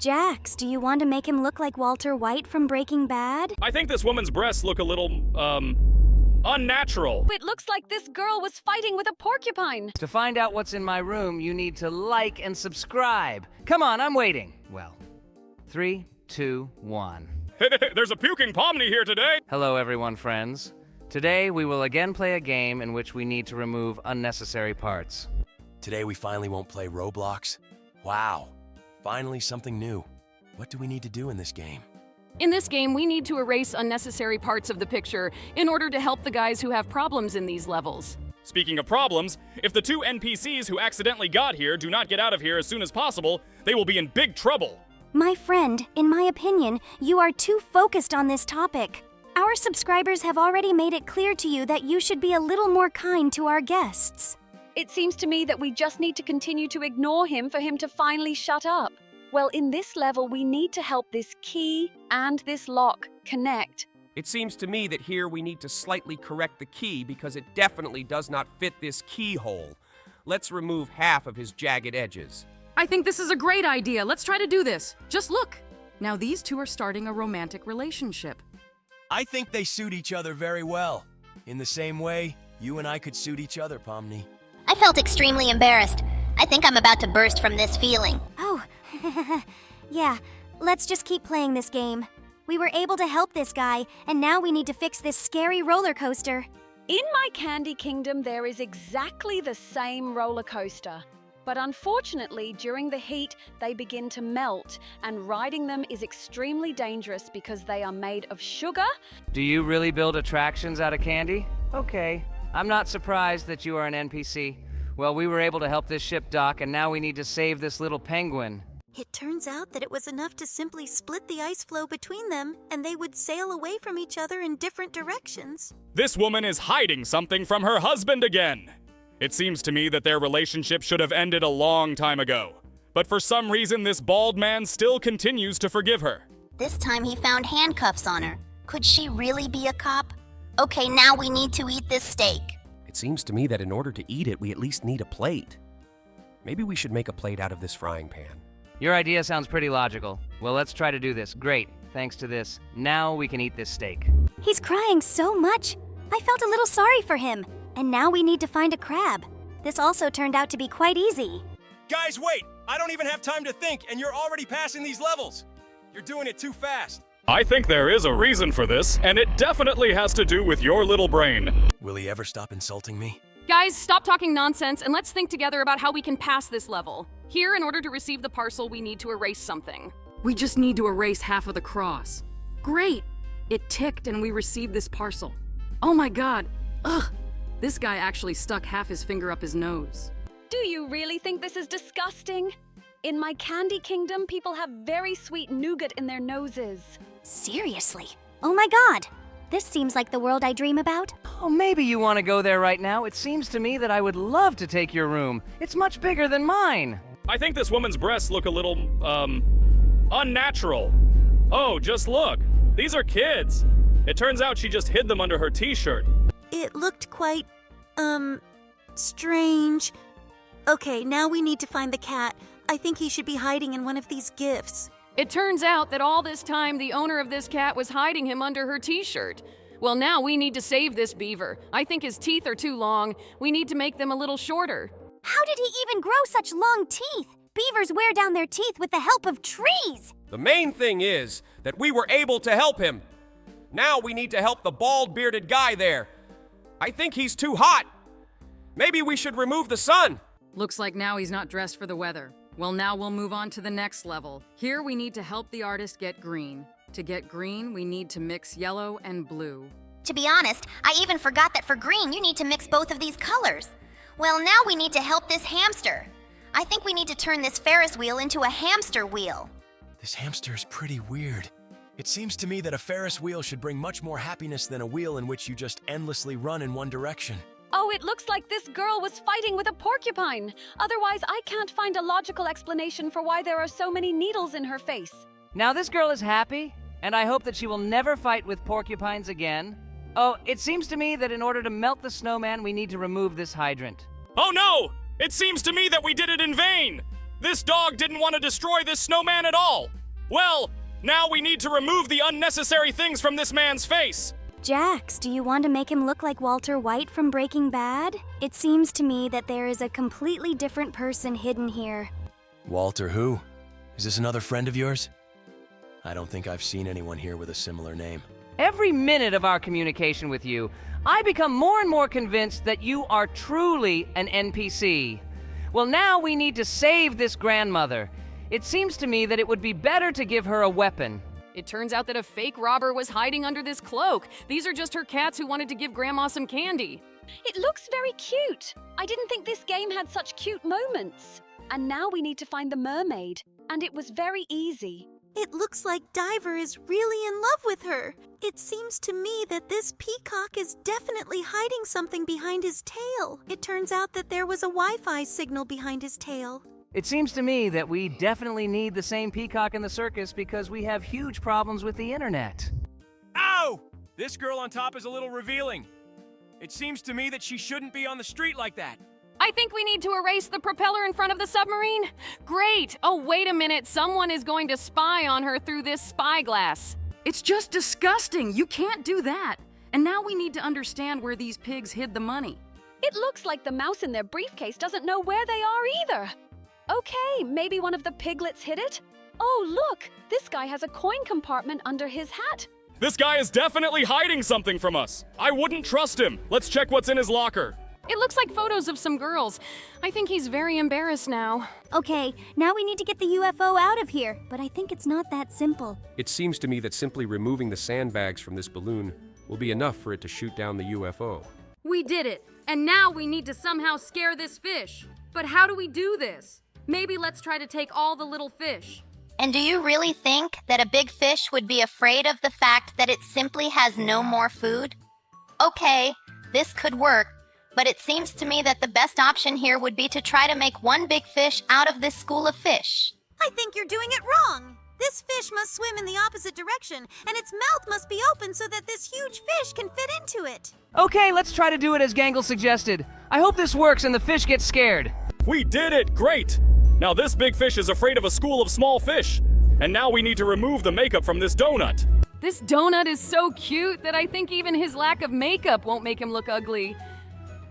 Jax, do you want to make him look like Walter White from Breaking Bad? I think this woman's breasts look a little, unnatural. It looks like this girl was fighting with a porcupine. To find out what's in my room, you need to like and subscribe. Come on, I'm waiting. Well, 3, 2, 1. There's a puking Pomni here today. Hello, everyone, friends. Today, we will again play a game in which we need to remove unnecessary parts. Today we finally won't play Roblox. Wow, finally something new. What do we need to do in this game? In this game, we need to erase unnecessary parts of the picture in order to help the guys who have problems in these levels. Speaking of problems, if the 2 NPCs who accidentally got here do not get out of here as soon as possible, they will be in big trouble. My friend, in my opinion, you are too focused on this topic. Our subscribers have already made it clear to you that you should be a little more kind to our guests. It seems to me that we just need to continue to ignore him for him to finally shut up. Well, in this level, we need to help this key and this lock connect. It seems to me that here we need to slightly correct the key because it definitely does not fit this keyhole. Let's remove half of his jagged edges. I think this is a great idea. Let's try to do this. Just look. Now these two are starting a romantic relationship. I think they suit each other very well. In the same way, you and I could suit each other, Pomni. I felt extremely embarrassed. I think I'm about to burst from this feeling. Oh, yeah, let's just keep playing this game. We were able to help this guy, and now we need to fix this scary roller coaster. In my Candy Kingdom, there is exactly the same roller coaster. But unfortunately, during the heat, they begin to melt, and riding them is extremely dangerous because they are made of sugar. Do you really build attractions out of candy? Okay. I'm not surprised that you are an NPC. Well, we were able to help this ship dock, and now we need to save this little penguin. It turns out that it was enough to simply split the ice floe between them, and they would sail away from each other in different directions. This woman is hiding something from her husband again. It seems to me that their relationship should have ended a long time ago. But for some reason, this bald man still continues to forgive her. This time he found handcuffs on her. Could she really be a cop? Okay, now we need to eat this steak. It seems to me that in order to eat it, we at least need a plate. Maybe we should make a plate out of this frying pan. Your idea sounds pretty logical. Well, let's try to do this. Great. Thanks to this, now we can eat this steak. He's crying so much. I felt a little sorry for him. And now we need to find a crab. This also turned out to be quite easy. Guys, wait! I don't even have time to think, and you're already passing these levels! You're doing it too fast. I think there is a reason for this, and it definitely has to do with your little brain. Will he ever stop insulting me? Guys, stop talking nonsense and let's think together about how we can pass this level. Here, in order to receive the parcel, we need to erase something. We just need to erase half of the cross. Great! It ticked and we received this parcel. Oh my god! Ugh! This guy actually stuck half his finger up his nose. Do you really think this is disgusting? In my Candy Kingdom, people have very sweet nougat in their noses. Seriously? Oh my god! This seems like the world I dream about. Oh, maybe you want to go there right now. It seems to me that I would love to take your room. It's much bigger than mine. I think this woman's breasts look a little, unnatural. Oh, just look. These are kids. It turns out she just hid them under her t-shirt. It looked quite, strange. Okay, now we need to find the cat. I think he should be hiding in one of these gifts. It turns out that all this time, the owner of this cat was hiding him under her t-shirt. Well, now we need to save this beaver. I think his teeth are too long. We need to make them a little shorter. How did he even grow such long teeth? Beavers wear down their teeth with the help of trees. The main thing is that we were able to help him. Now we need to help the bald-bearded guy there. I think he's too hot. Maybe we should remove the sun. Looks like now he's not dressed for the weather. Well, now we'll move on to the next level. Here we need to help the artist get green. To get green, we need to mix yellow and blue. To be honest, I even forgot that for green, you need to mix both of these colors. Well, now we need to help this hamster. I think we need to turn this Ferris wheel into a hamster wheel. This hamster is pretty weird. It seems to me that a Ferris wheel should bring much more happiness than a wheel in which you just endlessly run in one direction. Oh, it looks like this girl was fighting with a porcupine. Otherwise, I can't find a logical explanation for why there are so many needles in her face. Now this girl is happy, and I hope that she will never fight with porcupines again. Oh, it seems to me that in order to melt the snowman, we need to remove this hydrant. Oh no! It seems to me that we did it in vain! This dog didn't want to destroy this snowman at all. Well, now we need to remove the unnecessary things from this man's face. Jax, do you want to make him look like Walter White from Breaking Bad? It seems to me that there is a completely different person hidden here. Walter who? Is this another friend of yours? I don't think I've seen anyone here with a similar name. Every minute of our communication with you, I become more and more convinced that you are truly an NPC. Well, now we need to save this grandmother. It seems to me that it would be better to give her a weapon. It turns out that a fake robber was hiding under this cloak. These are just her cats who wanted to give Grandma some candy. It looks very cute. I didn't think this game had such cute moments. And now we need to find the mermaid. And it was very easy. It looks like Diver is really in love with her. It seems to me that this peacock is definitely hiding something behind his tail. It turns out that there was a Wi-Fi signal behind his tail. It seems to me that we definitely need the same peacock in the circus because we have huge problems with the internet. Ow! This girl on top is a little revealing. It seems to me that she shouldn't be on the street like that. I think we need to erase the propeller in front of the submarine. Great. Oh, wait a minute. Someone is going to spy on her through this spyglass. It's just disgusting. You can't do that. And now we need to understand where these pigs hid the money. It looks like the mouse in their briefcase doesn't know where they are either. Okay, maybe one of the piglets hid it? Oh, look! This guy has a coin compartment under his hat. This guy is definitely hiding something from us. I wouldn't trust him. Let's check what's in his locker. It looks like photos of some girls. I think he's very embarrassed now. Okay, now we need to get the UFO out of here, but I think it's not that simple. It seems to me that simply removing the sandbags from this balloon will be enough for it to shoot down the UFO. We did it, and now we need to somehow scare this fish. But how do we do this? Maybe let's try to take all the little fish. And do you really think that a big fish would be afraid of the fact that it simply has no more food? Okay, this could work, but it seems to me that the best option here would be to try to make one big fish out of this school of fish. I think you're doing it wrong. This fish must swim in the opposite direction, and its mouth must be open so that this huge fish can fit into it. Okay, let's try to do it as Gangle suggested. I hope this works and the fish gets scared. We did it! Great! Now this big fish is afraid of a school of small fish. And now we need to remove the makeup from this donut. This donut is so cute that I think even his lack of makeup won't make him look ugly.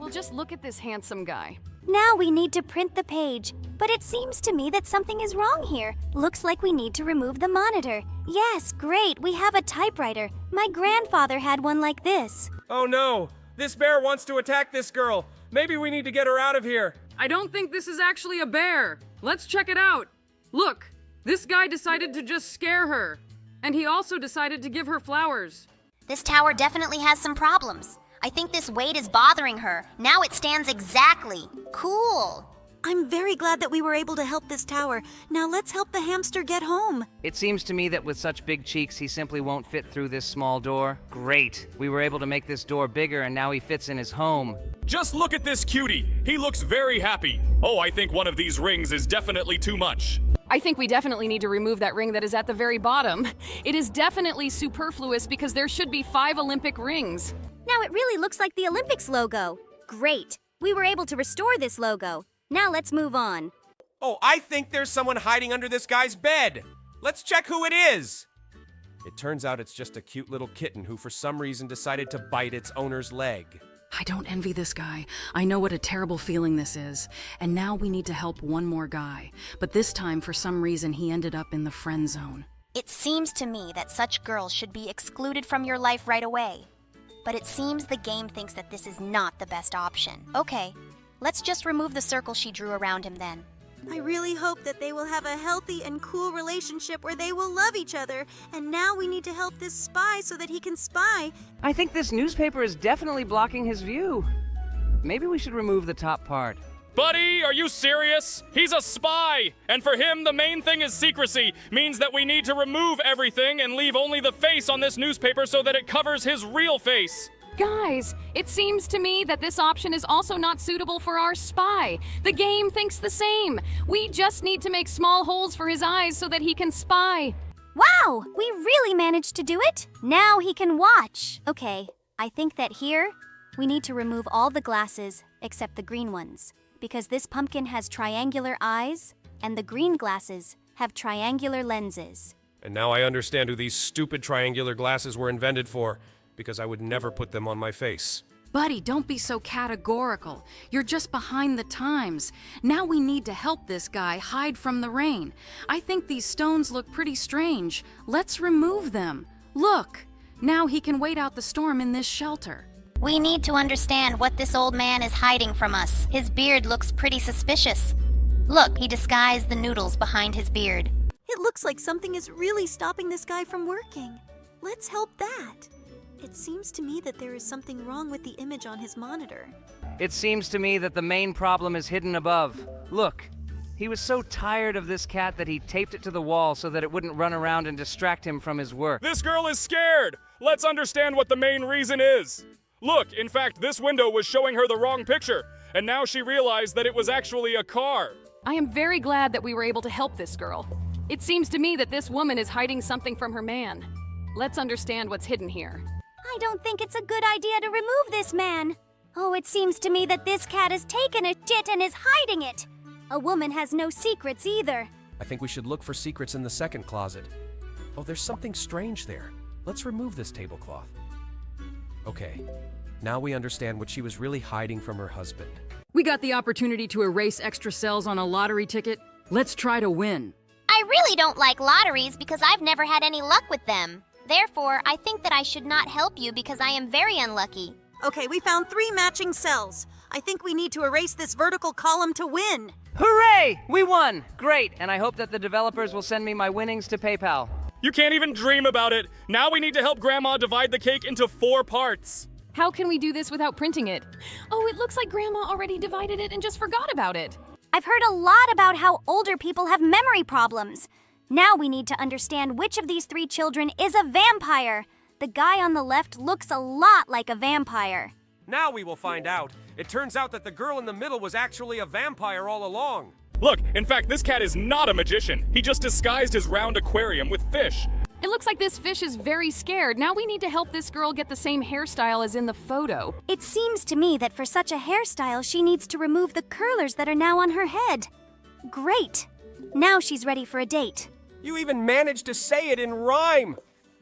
Well, just look at this handsome guy. Now we need to print the page, but it seems to me that something is wrong here. Looks like we need to remove the monitor. Yes, great, we have a typewriter. My grandfather had one like this. Oh no! This bear wants to attack this girl! Maybe we need to get her out of here! I don't think this is actually a bear. Let's check it out. Look, this guy decided to just scare her. And he also decided to give her flowers. This tower definitely has some problems. I think this weight is bothering her. Now it stands exactly. Cool. I'm very glad that we were able to help this tower. Now let's help the hamster get home. It seems to me that with such big cheeks, he simply won't fit through this small door. Great. We were able to make this door bigger, and now he fits in his home. Just look at this cutie. He looks very happy. Oh, I think one of these rings is definitely too much. I think we definitely need to remove that ring that is at the very bottom. It is definitely superfluous because there should be 5 Olympic rings. Now it really looks like the Olympics logo. Great. We were able to restore this logo. Now let's move on. Oh, I think there's someone hiding under this guy's bed. Let's check who it is. It turns out it's just a cute little kitten who for some reason decided to bite its owner's leg. I don't envy this guy. I know what a terrible feeling this is. And now we need to help one more guy. But this time, for some reason, he ended up in the friend zone. It seems to me that such girls should be excluded from your life right away. But it seems the game thinks that this is not the best option. Okay, let's just remove the circle she drew around him then. I really hope that they will have a healthy and cool relationship where they will love each other. And now we need to help this spy so that he can spy. I think this newspaper is definitely blocking his view. Maybe we should remove the top part. Buddy, are you serious? He's a spy! And for him, the main thing is secrecy. Means that we need to remove everything and leave only the face on this newspaper so that it covers his real face. Guys, it seems to me that this option is also not suitable for our spy. The game thinks the same. We just need to make small holes for his eyes so that he can spy. Wow, we really managed to do it. Now he can watch. Okay, I think that here, we need to remove all the glasses except the green ones. Because this pumpkin has triangular eyes, and the green glasses have triangular lenses. And now I understand who these stupid triangular glasses were invented for, because I would never put them on my face. Buddy, don't be so categorical. You're just behind the times. Now we need to help this guy hide from the rain. I think these stones look pretty strange. Let's remove them. Look, now he can wait out the storm in this shelter. We need to understand what this old man is hiding from us. His beard looks pretty suspicious. Look, he disguised the noodles behind his beard. It looks like something is really stopping this guy from working. Let's help that. It seems to me that there is something wrong with the image on his monitor. It seems to me that the main problem is hidden above. Look, he was so tired of this cat that he taped it to the wall so that it wouldn't run around and distract him from his work. This girl is scared! Let's understand what the main reason is. Look, in fact, this window was showing her the wrong picture, and now she realized that it was actually a car. I am very glad that we were able to help this girl. It seems to me that this woman is hiding something from her man. Let's understand what's hidden here. I don't think it's a good idea to remove this man. Oh, it seems to me that this cat has taken a shit and is hiding it. A woman has no secrets either. I think we should look for secrets in the second closet. Oh, there's something strange there. Let's remove this tablecloth. Okay, now we understand what she was really hiding from her husband. We got the opportunity to erase extra cells on a lottery ticket. Let's try to win. I really don't like lotteries because I've never had any luck with them. Therefore, I think that I should not help you because I am very unlucky. Okay, we found 3 matching cells. I think we need to erase this vertical column to win. Hooray! We won! Great, and I hope that the developers will send me my winnings to PayPal. You can't even dream about it. Now we need to help Grandma divide the cake into 4 parts. How can we do this without printing it? Oh, it looks like Grandma already divided it and just forgot about it. I've heard a lot about how older people have memory problems. Now we need to understand which of these 3 children is a vampire. The guy on the left looks a lot like a vampire. Now we will find out. It turns out that the girl in the middle was actually a vampire all along. Look, in fact, this cat is not a magician. He just disguised his round aquarium with fish. It looks like this fish is very scared. Now we need to help this girl get the same hairstyle as in the photo. It seems to me that for such a hairstyle, she needs to remove the curlers that are now on her head. Great! Now she's ready for a date. You even managed to say it in rhyme.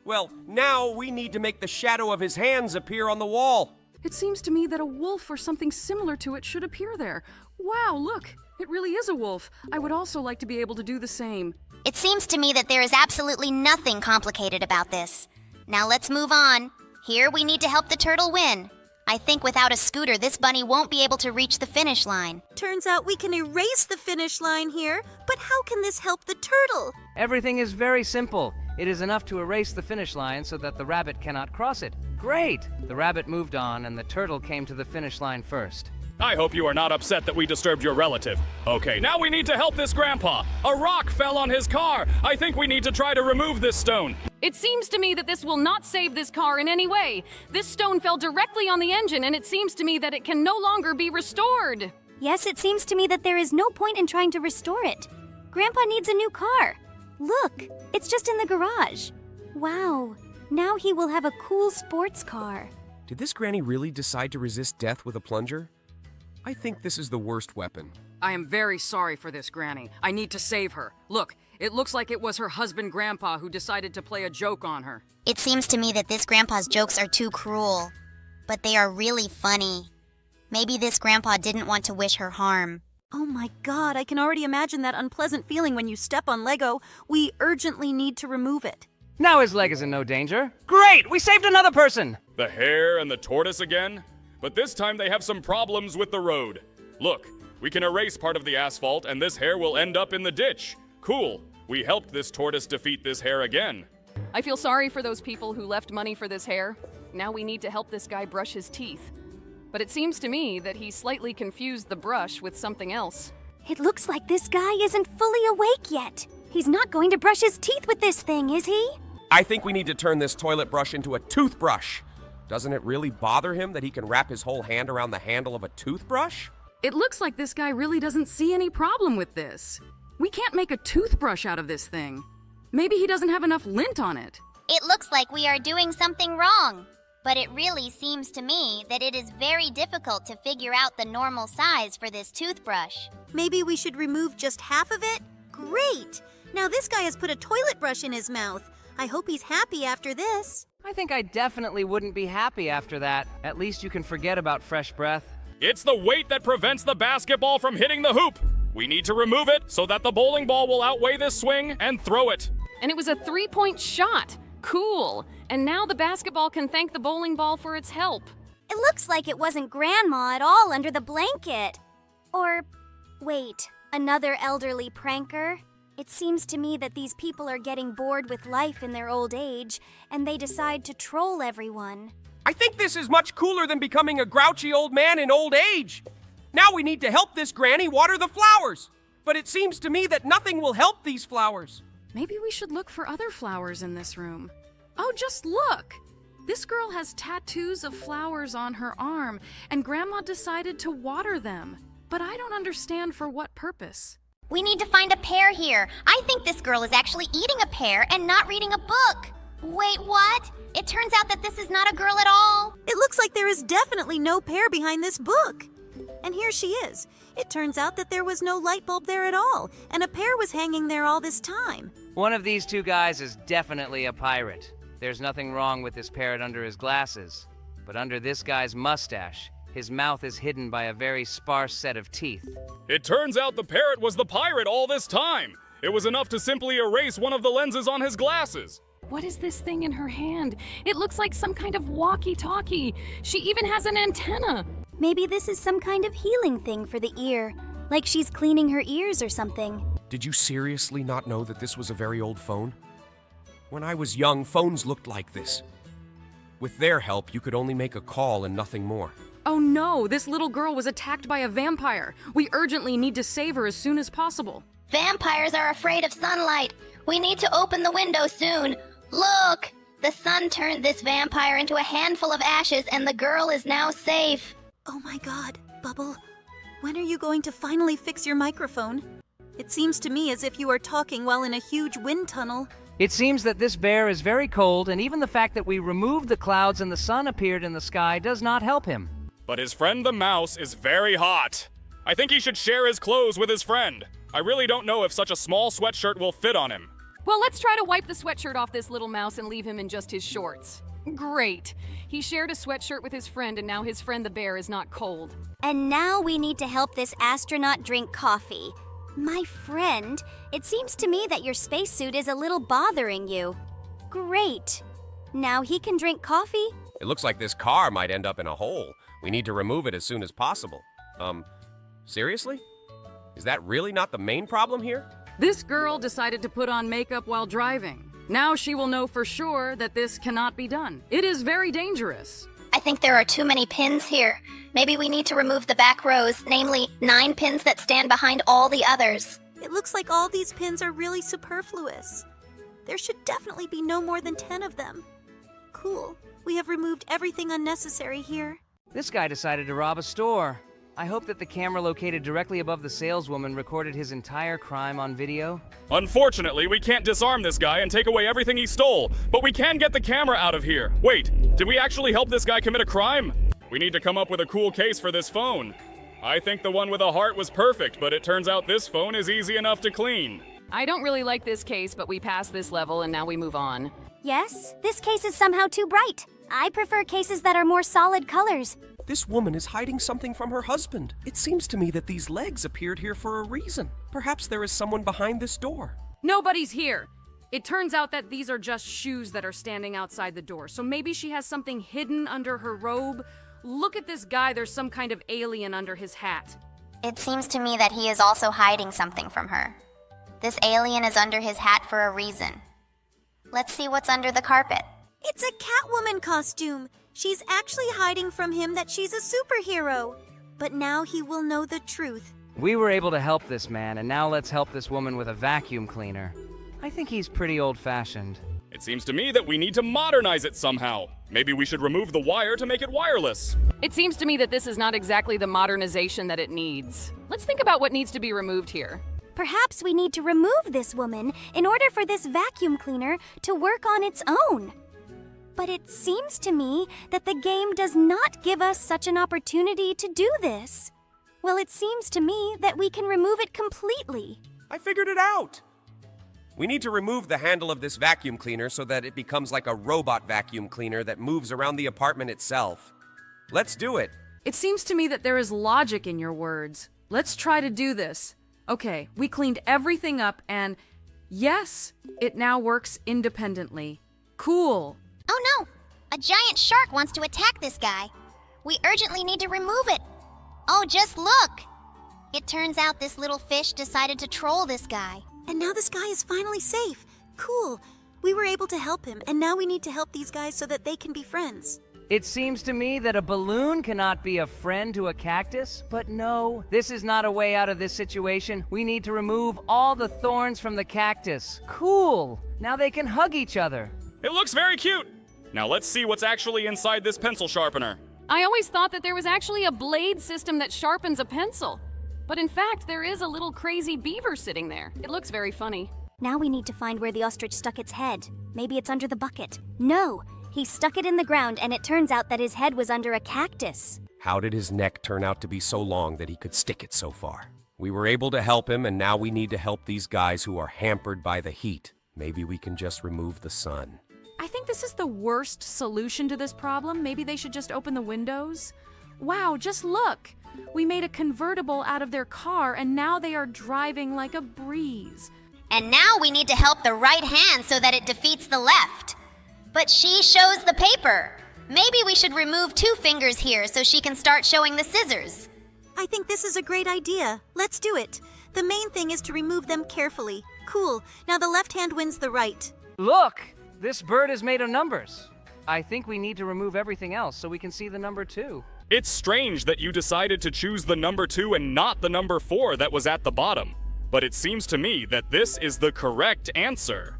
Well, now we need to make the shadow of his hands appear on the wall. It seems to me that a wolf or something similar to it should appear there. Wow, look, it really is a wolf. I would also like to be able to do the same. It seems to me that there is absolutely nothing complicated about this. Now let's move on. Here we need to help the turtle win. I think without a scooter, this bunny won't be able to reach the finish line. Turns out we can erase the finish line here, but how can this help the turtle? Everything is very simple. It is enough to erase the finish line so that the rabbit cannot cross it. Great! The rabbit moved on and the turtle came to the finish line first. I hope you are not upset that we disturbed your relative. Okay, now we need to help this grandpa. A rock fell on his car. I think we need to try to remove this stone. It seems to me that this will not save this car in any way. This stone fell directly on the engine, and it seems to me that it can no longer be restored. Yes, it seems to me that there is no point in trying to restore it. Grandpa needs a new car. Look, it's just in the garage. Wow, now he will have a cool sports car. Did this granny really decide to resist death with a plunger? I think this is the worst weapon. I am very sorry for this, Granny. I need to save her. Look, it looks like it was her husband, Grandpa, who decided to play a joke on her. It seems to me that this grandpa's jokes are too cruel, but they are really funny. Maybe this grandpa didn't want to wish her harm. Oh my god, I can already imagine that unpleasant feeling when you step on Lego. We urgently need to remove it. Now his leg is in no danger. Great! We saved another person! The hare and the tortoise again? But this time they have some problems with the road. Look, we can erase part of the asphalt and this hare will end up in the ditch. Cool. We helped this tortoise defeat this hare again. I feel sorry for those people who left money for this hare. Now we need to help this guy brush his teeth. But it seems to me that he slightly confused the brush with something else. It looks like this guy isn't fully awake yet. He's not going to brush his teeth with this thing, is he? I think we need to turn this toilet brush into a toothbrush. Doesn't it really bother him that he can wrap his whole hand around the handle of a toothbrush? It looks like this guy really doesn't see any problem with this. We can't make a toothbrush out of this thing. Maybe he doesn't have enough lint on it. It looks like we are doing something wrong. but it really seems to me that it is very difficult to figure out the normal size for this toothbrush. Maybe we should remove just half of it? Great! Now this guy has put a toilet brush in his mouth. I hope he's happy after this. I think I definitely wouldn't be happy after that. At least you can forget about fresh breath. It's the weight that prevents the basketball from hitting the hoop. We need to remove it so that the bowling ball will outweigh this swing and throw it. And it was a 3-point shot. Cool. And now the basketball can thank the bowling ball for its help. It looks like it wasn't Grandma at all under the blanket. Or, wait, another elderly pranker? It seems to me that these people are getting bored with life in their old age, and they decide to troll everyone. I think this is much cooler than becoming a grouchy old man in old age. Now we need to help this granny water the flowers. But it seems to me that nothing will help these flowers. Maybe we should look for other flowers in this room. Oh, just look! This girl has tattoos of flowers on her arm, and Grandma decided to water them. But I don't understand for what purpose. We need to find a pear here. I think this girl is actually eating a pear and not reading a book. Wait, what? It turns out that this is not a girl at all. It looks like there is definitely no pear behind this book. And here she is. It turns out that there was no light bulb there at all, and a pear was hanging there all this time. One of these two guys is definitely a pirate. There's nothing wrong with this parrot under his glasses. But under this guy's mustache, his mouth is hidden by a very sparse set of teeth. It turns out the parrot was the pirate all this time. It was enough to simply erase one of the lenses on his glasses. What is this thing in her hand? It looks like some kind of walkie-talkie. She even has an antenna. Maybe this is some kind of healing thing for the ear, like she's cleaning her ears or something. Did you seriously not know that this was a very old phone? When I was young, phones looked like this. With their help, you could only make a call and nothing more. Oh no, this little girl was attacked by a vampire. We urgently need to save her as soon as possible. Vampires are afraid of sunlight. We need to open the window soon. Look! The sun turned this vampire into a handful of ashes, and the girl is now safe. Oh my God, Bubble. When are you going to finally fix your microphone? It seems to me as if you are talking while in a huge wind tunnel. It seems that this bear is very cold, and even the fact that we removed the clouds and the sun appeared in the sky does not help him. But his friend the mouse is very hot. I think he should share his clothes with his friend. I really don't know if such a small sweatshirt will fit on him. Well, let's try to wipe the sweatshirt off this little mouse and leave him in just his shorts. Great. He shared a sweatshirt with his friend, and now his friend the bear is not cold. And now we need to help this astronaut drink coffee. My friend, it seems to me that your spacesuit is a little bothering you. Great. Now he can drink coffee? It looks like this car might end up in a hole. We need to remove it as soon as possible. Seriously? Is that really not the main problem here? This girl decided to put on makeup while driving. Now she will know for sure that this cannot be done. It is very dangerous. I think there are too many pins here. Maybe we need to remove the back rows, namely 9 pins that stand behind all the others. It looks like all these pins are really superfluous. There should definitely be no more than 10 of them. Cool. We have removed everything unnecessary here. This guy decided to rob a store. I hope that the camera located directly above the saleswoman recorded his entire crime on video. Unfortunately, we can't disarm this guy and take away everything he stole, but we can get the camera out of here. Wait, did we actually help this guy commit a crime? We need to come up with a cool case for this phone. I think the one with a heart was perfect, but it turns out this phone is easy enough to clean. I don't really like this case, but we passed this level and now we move on. Yes, this case is somehow too bright. I prefer cases that are more solid colors. This woman is hiding something from her husband. It seems to me that these legs appeared here for a reason. Perhaps there is someone behind this door. Nobody's here. It turns out that these are just shoes that are standing outside the door. So maybe she has something hidden under her robe. Look at this guy. There's some kind of alien under his hat. It seems to me that he is also hiding something from her. This alien is under his hat for a reason. Let's see what's under the carpet. It's a Catwoman costume. She's actually hiding from him that she's a superhero. But now he will know the truth. We were able to help this man, and now let's help this woman with a vacuum cleaner. I think he's pretty old-fashioned. It seems to me that we need to modernize it somehow. Maybe we should remove the wire to make it wireless. It seems to me that this is not exactly the modernization that it needs. Let's think about what needs to be removed here. Perhaps we need to remove this woman in order for this vacuum cleaner to work on its own. But it seems to me that the game does not give us such an opportunity to do this. Well, it seems to me that we can remove it completely. I figured it out. We need to remove the handle of this vacuum cleaner so that it becomes like a robot vacuum cleaner that moves around the apartment itself. Let's do it. It seems to me that there is logic in your words. Let's try to do this. Okay, we cleaned everything up and yes, it now works independently. Cool. Oh no! A giant shark wants to attack this guy. We urgently need to remove it. Oh, just look! It turns out this little fish decided to troll this guy. And now this guy is finally safe. Cool. We were able to help him, and now we need to help these guys so that they can be friends. It seems to me that a balloon cannot be a friend to a cactus, but no, this is not a way out of this situation. We need to remove all the thorns from the cactus. Cool. Now they can hug each other. It looks very cute. Now let's see what's actually inside this pencil sharpener. I always thought that there was actually a blade system that sharpens a pencil. But in fact, there is a little crazy beaver sitting there. It looks very funny. Now we need to find where the ostrich stuck its head. Maybe it's under the bucket. No, he stuck it in the ground and it turns out that his head was under a cactus. How did his neck turn out to be so long that he could stick it so far? We were able to help him, and now we need to help these guys who are hampered by the heat. Maybe we can just remove the sun. I think this is the worst solution to this problem. Maybe they should just open the windows. Wow, just look. We made a convertible out of their car and now they are driving like a breeze. And now we need to help the right hand so that it defeats the left. But she shows the paper. Maybe we should remove 2 fingers here so she can start showing the scissors. I think this is a great idea. Let's do it. The main thing is to remove them carefully. Cool. Now the left hand wins the right. Look, this bird is made of numbers. I think we need to remove everything else so we can see the number 2. It's strange that you decided to choose the number 2 and not the number 4 that was at the bottom. But it seems to me that this is the correct answer.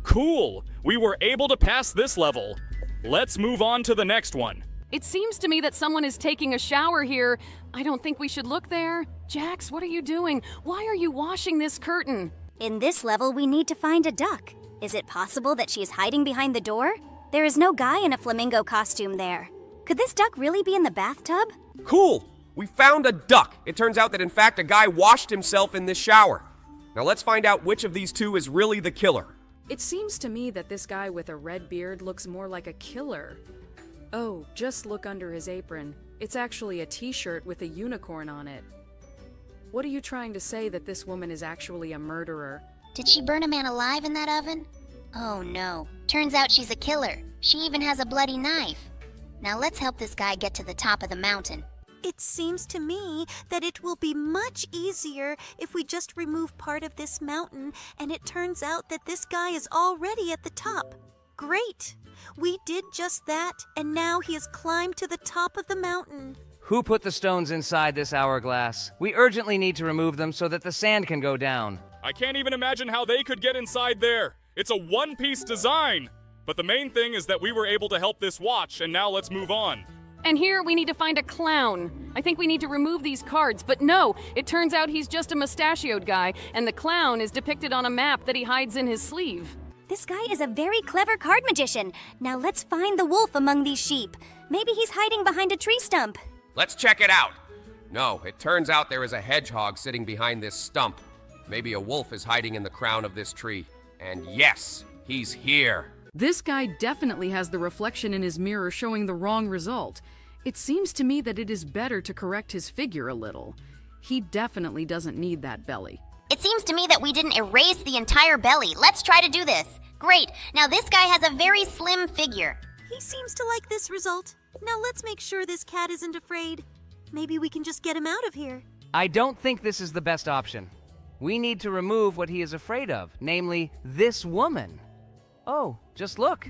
Cool! We were able to pass this level. Let's move on to the next one. It seems to me that someone is taking a shower here. I don't think we should look there. Jax, what are you doing? Why are you washing this curtain? In this level, we need to find a duck. Is it possible that she is hiding behind the door? There is no guy in a flamingo costume there. Could this duck really be in the bathtub? Cool! We found a duck. It turns out that in fact a guy washed himself in this shower. Now let's find out which of these 2 is really the killer. It seems to me that this guy with a red beard looks more like a killer. Oh, just look under his apron. It's actually a t-shirt with a unicorn on it. What are you trying to say, that this woman is actually a murderer? Did she burn a man alive in that oven? Oh no. Turns out she's a killer. She even has a bloody knife. Now let's help this guy get to the top of the mountain. It seems to me that it will be much easier if we just remove part of this mountain, and it turns out that this guy is already at the top. Great! We did just that, and now he has climbed to the top of the mountain. Who put the stones inside this hourglass? We urgently need to remove them so that the sand can go down. I can't even imagine how they could get inside there. It's a one-piece design. But the main thing is that we were able to help this watch, and now let's move on. And here we need to find a clown. I think we need to remove these cards, but no, it turns out he's just a mustachioed guy, and the clown is depicted on a map that he hides in his sleeve. This guy is a very clever card magician. Now let's find the wolf among these sheep. Maybe he's hiding behind a tree stump. Let's check it out. No, it turns out there is a hedgehog sitting behind this stump. Maybe a wolf is hiding in the crown of this tree. And yes, he's here. This guy definitely has the reflection in his mirror showing the wrong result. It seems to me that it is better to correct his figure a little. He definitely doesn't need that belly. It seems to me that we didn't erase the entire belly. Let's try to do this. Great. Now this guy has a very slim figure. He seems to like this result. Now let's make sure this cat isn't afraid. Maybe we can just get him out of here. I don't think this is the best option. We need to remove what he is afraid of, namely this woman. Oh, just look.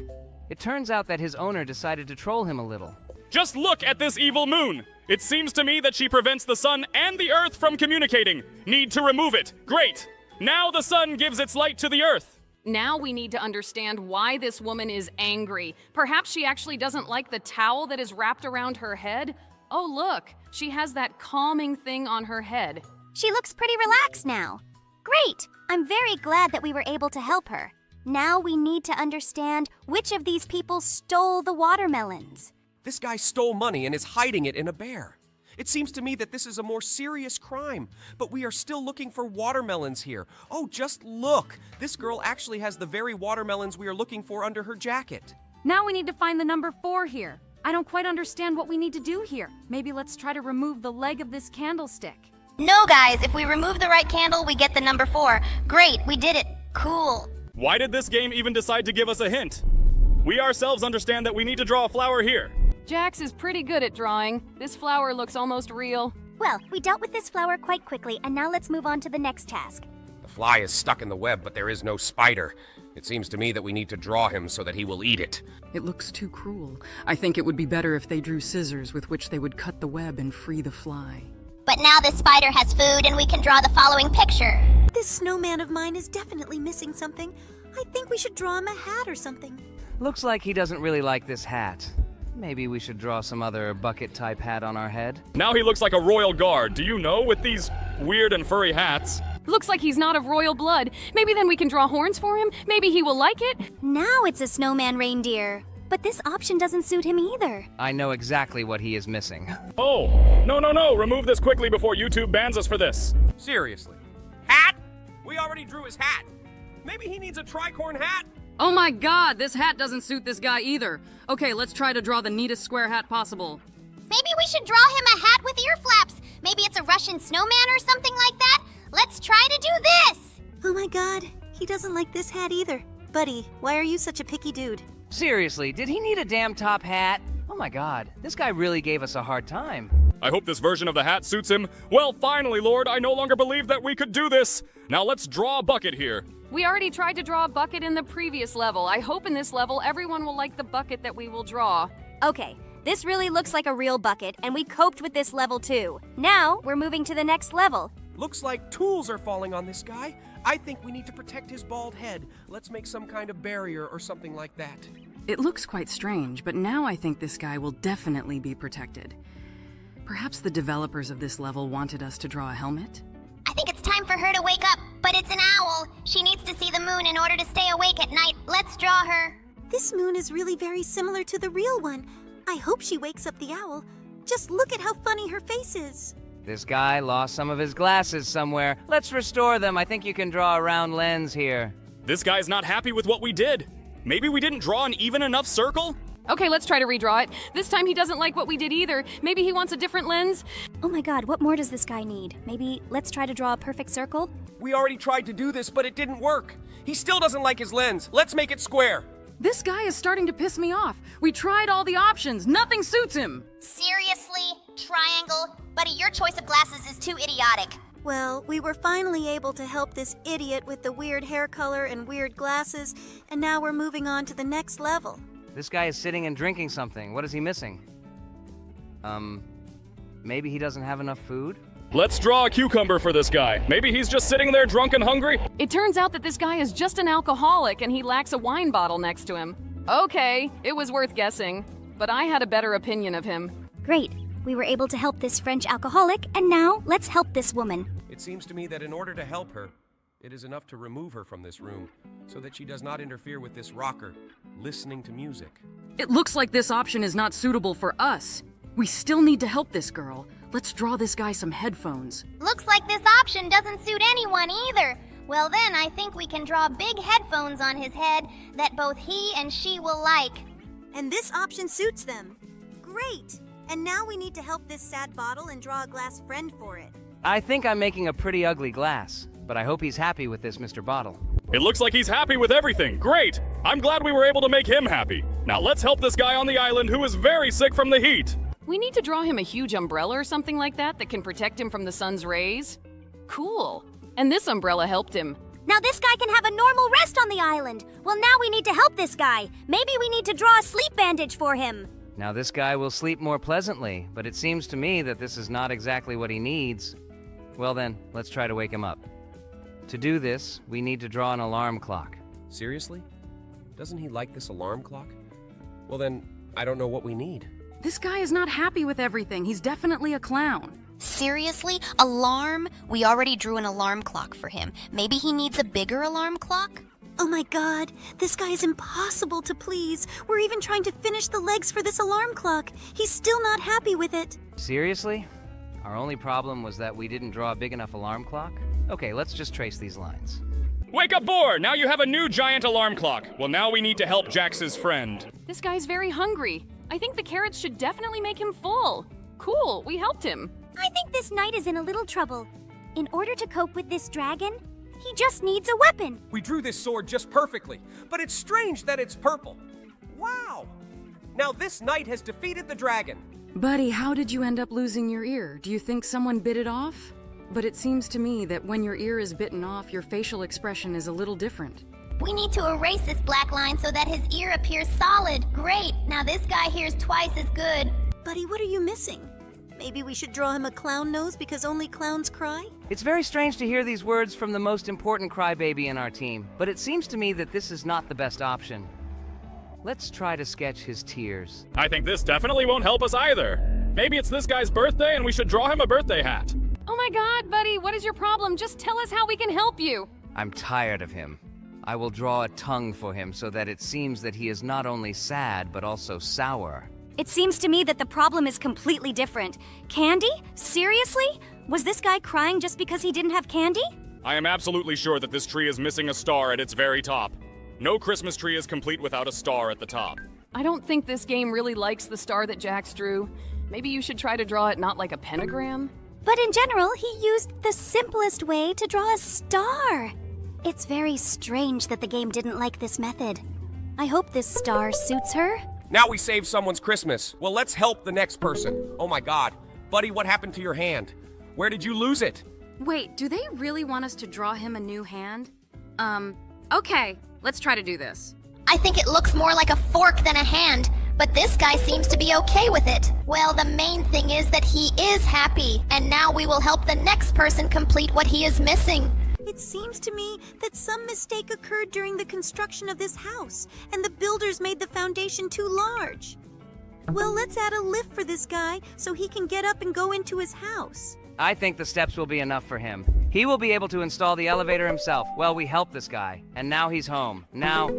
It turns out that his owner decided to troll him a little. Just look at this evil moon. It seems to me that she prevents the sun and the earth from communicating. Need to remove it. Great. Now the sun gives its light to the earth. Now we need to understand why this woman is angry. Perhaps she actually doesn't like the towel that is wrapped around her head. Oh, look. She has that calming thing on her head. She looks pretty relaxed now. Great! I'm very glad that we were able to help her. Now we need to understand which of these people stole the watermelons. This guy stole money and is hiding it in a bear. It seems to me that this is a more serious crime, but we are still looking for watermelons here. Oh, just look! This girl actually has the very watermelons we are looking for under her jacket. Now we need to find the number 4 here. I don't quite understand what we need to do here. Maybe let's try to remove the leg of this candlestick. No, guys, if we remove the right candle, we get the number 4. Great, we did it. Cool. Why did this game even decide to give us a hint? We ourselves understand that we need to draw a flower here. Jax is pretty good at drawing. This flower looks almost real. Well, we dealt with this flower quite quickly, and now let's move on to the next task. The fly is stuck in the web, but there is no spider. It seems to me that we need to draw him so that he will eat it. It looks too cruel. I think it would be better if they drew scissors with which they would cut the web and free the fly. But now this spider has food and we can draw the following picture. This snowman of mine is definitely missing something. I think we should draw him a hat or something. Looks like he doesn't really like this hat. Maybe we should draw some other bucket-type hat on our head. Now he looks like a royal guard, do you know, with these weird and furry hats. Looks like he's not of royal blood. Maybe then we can draw horns for him? Maybe he will like it? Now it's a snowman reindeer. But this option doesn't suit him either. I know exactly what he is missing. Oh, no, remove this quickly before YouTube bans us for this. Seriously. Hat? We already drew his hat. Maybe he needs a tricorn hat? Oh my god, this hat doesn't suit this guy either. Okay, let's try to draw the neatest square hat possible. Maybe we should draw him a hat with ear flaps. Maybe it's a Russian snowman or something like that. Let's try to do this. Oh my god, he doesn't like this hat either. Buddy, why are you such a picky dude? Seriously, did he need a damn top hat? Oh my god, this guy really gave us a hard time. I hope this version of the hat suits him. Well, finally, Lord, I no longer believe that we could do this. Now let's draw a bucket here. We already tried to draw a bucket in the previous level. I hope in this level everyone will like the bucket that we will draw. Okay, this really looks like a real bucket, and we coped with this level too. Now, we're moving to the next level. Looks like tools are falling on this guy. I think we need to protect his bald head. Let's make some kind of barrier or something like that. It looks quite strange, but now I think this guy will definitely be protected. Perhaps the developers of this level wanted us to draw a helmet? I think it's time for her to wake up, but it's an owl. She needs to see the moon in order to stay awake at night. Let's draw her. This moon is really very similar to the real one. I hope she wakes up the owl. Just look at how funny her face is. This guy lost some of his glasses somewhere. Let's restore them. I think you can draw a round lens here. This guy's not happy with what we did. Maybe we didn't draw an even enough circle? Okay, let's try to redraw it. This time he doesn't like what we did either. Maybe he wants a different lens? Oh my god, what more does this guy need? Maybe let's try to draw a perfect circle? We already tried to do this, but it didn't work. He still doesn't like his lens. Let's make it square. This guy is starting to piss me off. We tried all the options. Nothing suits him. Seriously? Triangle? Buddy, your choice of glasses is too idiotic. Well, we were finally able to help this idiot with the weird hair color and weird glasses, and now we're moving on to the next level. This guy is sitting and drinking something. What is he missing? Maybe he doesn't have enough food? Let's draw a cucumber for this guy. Maybe he's just sitting there drunk and hungry? It turns out that this guy is just an alcoholic and he lacks a wine bottle next to him. Okay, it was worth guessing, but I had a better opinion of him. Great. We were able to help this French alcoholic, and now let's help this woman. It seems to me that in order to help her, it is enough to remove her from this room so that she does not interfere with this rocker listening to music. It looks like this option is not suitable for us. We still need to help this girl. Let's draw this guy some headphones. Looks like this option doesn't suit anyone either. Well then, I think we can draw big headphones on his head that both he and she will like. And this option suits them. Great! And now we need to help this sad bottle and draw a glass friend for it. I think I'm making a pretty ugly glass, but I hope he's happy with this, Mr. Bottle. It looks like he's happy with everything. Great! I'm glad we were able to make him happy. Now let's help this guy on the island who is very sick from the heat. We need to draw him a huge umbrella or something like that that can protect him from the sun's rays. Cool. And this umbrella helped him. Now this guy can have a normal rest on the island. Well, now we need to help this guy. Maybe we need to draw a sleep bandage for him. Now this guy will sleep more pleasantly, but it seems to me that this is not exactly what he needs. Well then, let's try to wake him up. To do this, we need to draw an alarm clock. Seriously? Doesn't he like this alarm clock? Well then, I don't know what we need. This guy is not happy with everything. He's definitely a clown. Seriously? Alarm? We already drew an alarm clock for him. Maybe he needs a bigger alarm clock? Oh my god, this guy is impossible to please. We're even trying to finish the legs for this alarm clock. He's still not happy with it. Seriously? Our only problem was that we didn't draw a big enough alarm clock? Okay, let's just trace these lines. Wake up, Boar! Now you have a new giant alarm clock. Well, now we need to help Jax's friend. This guy's very hungry. I think the carrots should definitely make him full. Cool, we helped him. I think this knight is in a little trouble. In order to cope with this dragon, he just needs a weapon. We drew this sword just perfectly, but it's strange that it's purple. Wow! Now this knight has defeated the dragon. Buddy, how did you end up losing your ear? Do you think someone bit it off? But it seems to me that when your ear is bitten off, your facial expression is a little different. We need to erase this black line so that his ear appears solid. Great! Now this guy hears twice as good. Buddy, what are you missing? Maybe we should draw him a clown nose because only clowns cry? It's very strange to hear these words from the most important crybaby in our team, but it seems to me that this is not the best option. Let's try to sketch his tears. I think this definitely won't help us either. Maybe it's this guy's birthday and we should draw him a birthday hat. Oh my god, buddy, what is your problem? Just tell us how we can help you. I'm tired of him. I will draw a tongue for him so that it seems that he is not only sad, but also sour. It seems to me that the problem is completely different. Candy? Seriously? Was this guy crying just because he didn't have candy? I am absolutely sure that this tree is missing a star at its very top. No Christmas tree is complete without a star at the top. I don't think this game really likes the star that Jax drew. Maybe you should try to draw it not like a pentagram. But in general, he used the simplest way to draw a star. It's very strange that the game didn't like this method. I hope this star suits her. Now we saved someone's Christmas. Well, let's help the next person. Oh my god. Buddy, what happened to your hand? Where did you lose it? Wait, do they really want us to draw him a new hand? Okay, let's try to do this. I think it looks more like a fork than a hand, but this guy seems to be okay with it. Well, the main thing is that he is happy, and now we will help the next person complete what he is missing. It seems to me that some mistake occurred during the construction of this house, and the builders made the foundation too large. Well, let's add a lift for this guy so he can get up and go into his house. I think the steps will be enough for him. He will be able to install the elevator himself. Well, we helped this guy, and now he's home. Now...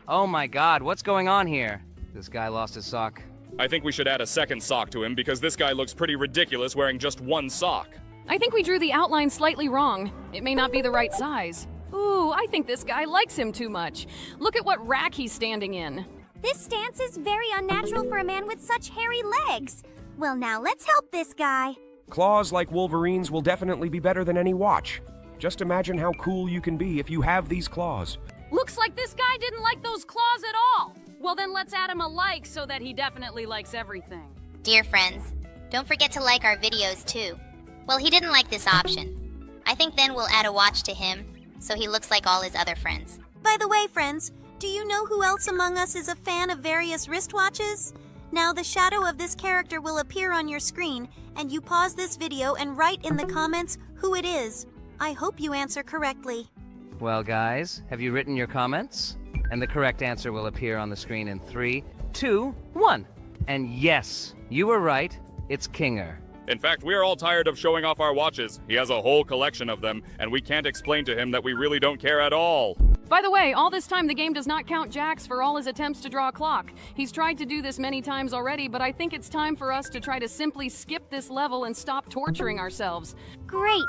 Oh my god, what's going on here? This guy lost his sock. I think we should add a second sock to him because this guy looks pretty ridiculous wearing just one sock. I think we drew the outline slightly wrong. It may not be the right size. Ooh, I think this guy likes him too much. Look at what rack he's standing in. This stance is very unnatural for a man with such hairy legs. Well, now let's help this guy. Claws like Wolverine's will definitely be better than any watch. Just imagine how cool you can be if you have these claws. Looks like this guy didn't like those claws at all. Well, then let's add him a like so that he definitely likes everything. Dear friends, don't forget to like our videos too. Well, he didn't like this option. I think then we'll add a watch to him, so he looks like all his other friends. By the way, friends, do you know who else among us is a fan of various wristwatches? Now, the shadow of this character will appear on your screen, and you pause this video and write in the comments who it is. I hope you answer correctly. Well, guys, have you written your comments? And the correct answer will appear on the screen in 3, 2, 1. And yes, you were right. It's Kinger. In fact, we are all tired of showing off our watches. He has a whole collection of them, and we can't explain to him that we really don't care at all. By the way, all this time the game does not count Jax for all his attempts to draw a clock. He's tried to do this many times already, but I think it's time for us to try to simply skip this level and stop torturing ourselves. Great!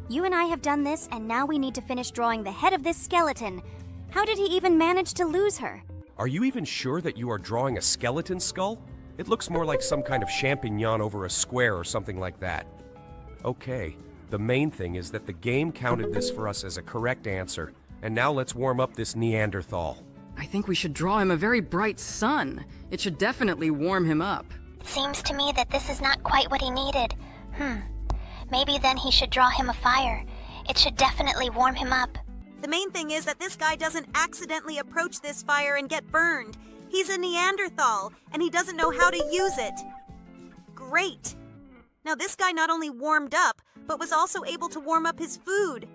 You and I have done this, and now we need to finish drawing the head of this skeleton. How did he even manage to lose her? Are you even sure that you are drawing a skeleton skull? It looks more like some kind of champignon over a square or something like that. Okay, the main thing is that the game counted this for us as a correct answer. And now let's warm up this Neanderthal. I think we should draw him a very bright sun. It should definitely warm him up. It seems to me that this is not quite what he needed. Maybe then he should draw him a fire. It should definitely warm him up. The main thing is that this guy doesn't accidentally approach this fire and get burned. He's a Neanderthal, and he doesn't know how to use it. Great! Now this guy not only warmed up, but was also able to warm up his food.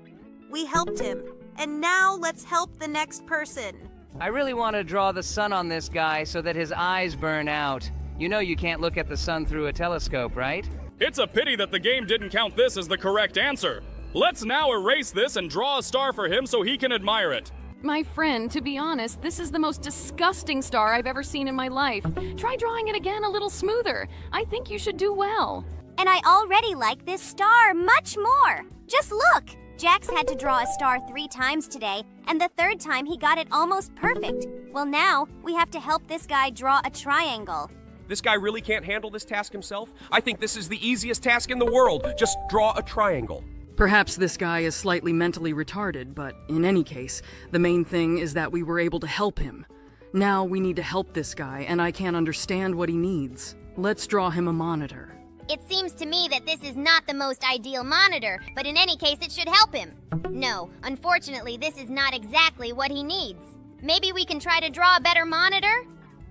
We helped him, and now let's help the next person. I really want to draw the sun on this guy so that his eyes burn out. You know you can't look at the sun through a telescope, right? It's a pity that the game didn't count this as the correct answer. Let's now erase this and draw a star for him so he can admire it. My friend, to be honest, this is the most disgusting star I've ever seen in my life. Try drawing it again a little smoother. I think you should do well. And I already like this star much more. Just look! Jax had to draw a star 3 times today, and the 3rd time he got it almost perfect. Well, now we have to help this guy draw a triangle. This guy really can't handle this task himself? I think this is the easiest task in the world. Just draw a triangle. Perhaps this guy is slightly mentally retarded, but in any case, the main thing is that we were able to help him. Now we need to help this guy, and I can't understand what he needs. Let's draw him a monitor. It seems to me that this is not the most ideal monitor, but in any case it should help him. No, unfortunately this is not exactly what he needs. Maybe we can try to draw a better monitor?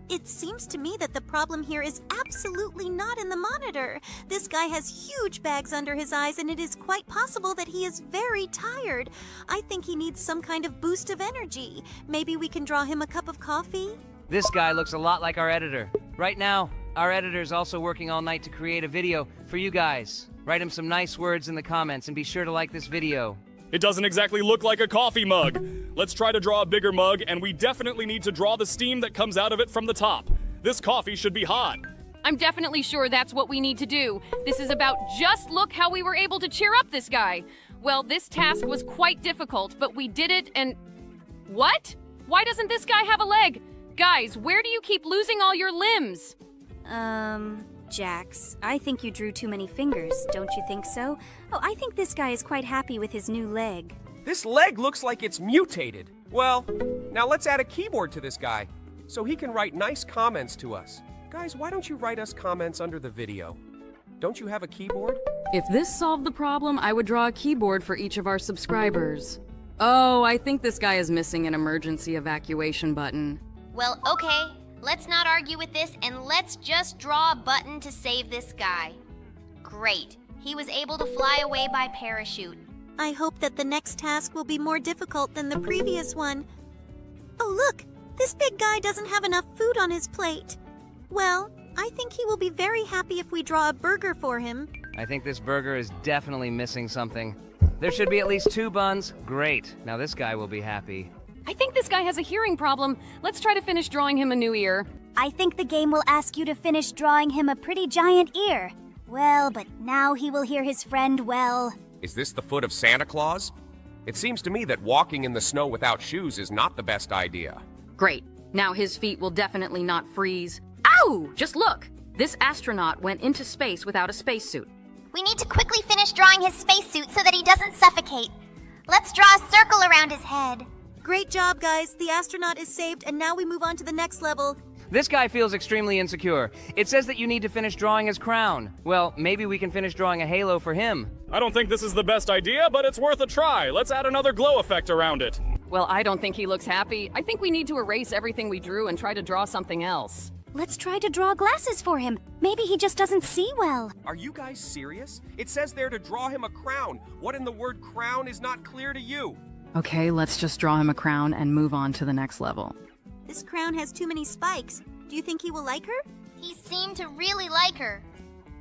It seems to me that the problem here is absolutely not in the monitor. This guy has huge bags under his eyes, and it is quite possible that he is very tired. I think he needs some kind of boost of energy. Maybe we can draw him a cup of coffee? This guy looks a lot like our editor. Right now, our editor's also working all night to create a video for you guys. Write him some nice words in the comments and be sure to like this video. It doesn't exactly look like a coffee mug. Let's try to draw a bigger mug, and we definitely need to draw the steam that comes out of it from the top. This coffee should be hot. I'm definitely sure that's what we need to do. This is about just look how we were able to cheer up this guy. Well, this task was quite difficult, but we did it and... What? Why doesn't this guy have a leg? Guys, where do you keep losing all your limbs? Jax, I think you drew too many fingers, don't you think so? Oh, I think this guy is quite happy with his new leg. This leg looks like it's mutated. Well, now let's add a keyboard to this guy so he can write nice comments to us. Guys, why don't you write us comments under the video? Don't you have a keyboard? If this solved the problem, I would draw a keyboard for each of our subscribers. Oh, I think this guy is missing an emergency evacuation button. Well, okay. Let's not argue with this and let's just draw a button to save this guy. Great. He was able to fly away by parachute. I hope that the next task will be more difficult than the previous one. Oh, look! This big guy doesn't have enough food on his plate. Well, I think he will be very happy if we draw a burger for him. I think this burger is definitely missing something. There should be at least 2 buns. Great. Now this guy will be happy. I think this guy has a hearing problem. Let's try to finish drawing him a new ear. I think the game will ask you to finish drawing him a pretty giant ear. Well, but now he will hear his friend well. Is this the foot of Santa Claus? It seems to me that walking in the snow without shoes is not the best idea. Great. Now his feet will definitely not freeze. Ow! Just look! This astronaut went into space without a spacesuit. We need to quickly finish drawing his spacesuit so that he doesn't suffocate. Let's draw a circle around his head. Great job, guys. The astronaut is saved, and now we move on to the next level. This guy feels extremely insecure. It says that you need to finish drawing his crown. Well, maybe we can finish drawing a halo for him. I don't think this is the best idea, but it's worth a try. Let's add another glow effect around it. Well, I don't think he looks happy. I think we need to erase everything we drew and try to draw something else. Let's try to draw glasses for him. Maybe he just doesn't see well. Are you guys serious? It says there to draw him a crown. What in the word crown is not clear to you? Okay, let's just draw him a crown and move on to the next level. This crown has too many spikes. Do you think he will like her? He seemed to really like her.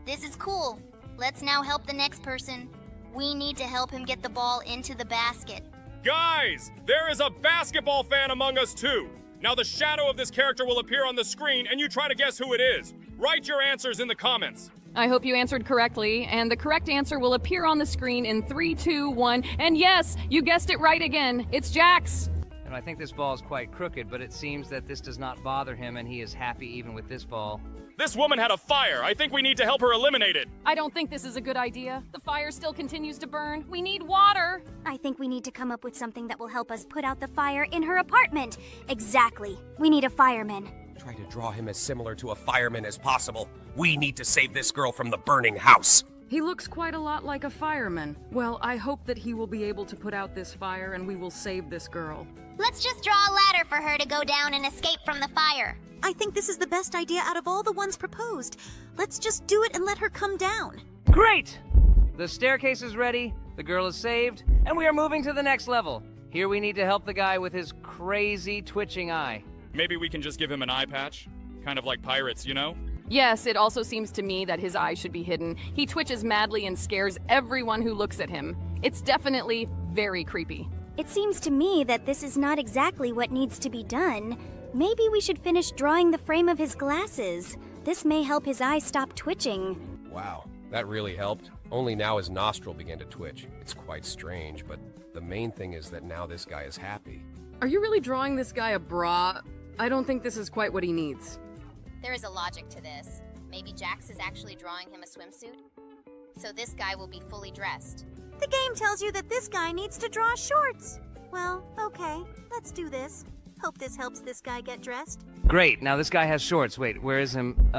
This is cool. Let's now help the next person. We need to help him get the ball into the basket. Guys, there is a basketball fan among us too. Now the shadow of this character will appear on the screen and you try to guess who it is. Write your answers in the comments. I hope you answered correctly, and the correct answer will appear on the screen in 3, 2, 1, and yes, you guessed it right again. It's Jax. And I think this ball is quite crooked, but it seems that this does not bother him and he is happy even with this ball. This woman had a fire. I think we need to help her eliminate it. I don't think this is a good idea. The fire still continues to burn. We need water. I think we need to come up with something that will help us put out the fire in her apartment. Exactly. We need a fireman. Try to draw him as similar to a fireman as possible. We need to save this girl from the burning house. He looks quite a lot like a fireman. Well, I hope that he will be able to put out this fire and we will save this girl. Let's just draw a ladder for her to go down and escape from the fire. I think this is the best idea out of all the ones proposed. Let's just do it and let her come down. Great! The staircase is ready, the girl is saved, and we are moving to the next level. Here we need to help the guy with his crazy twitching eye. Maybe we can just give him an eye patch. Kind of like pirates, you know? Yes, it also seems to me that his eye should be hidden. He twitches madly and scares everyone who looks at him. It's definitely very creepy. It seems to me that this is not exactly what needs to be done. Maybe we should finish drawing the frame of his glasses. This may help his eyes stop twitching. Wow, that really helped. Only now his nostril began to twitch. It's quite strange, but the main thing is that now this guy is happy. Are you really drawing this guy a bra? I don't think this is quite what he needs. There is a logic to this. Maybe Jax is actually drawing him a swimsuit? So this guy will be fully dressed. The game tells you that this guy needs to draw shorts. Well, okay, let's do this. Hope this helps this guy get dressed. Great, now this guy has shorts. Wait, where is him?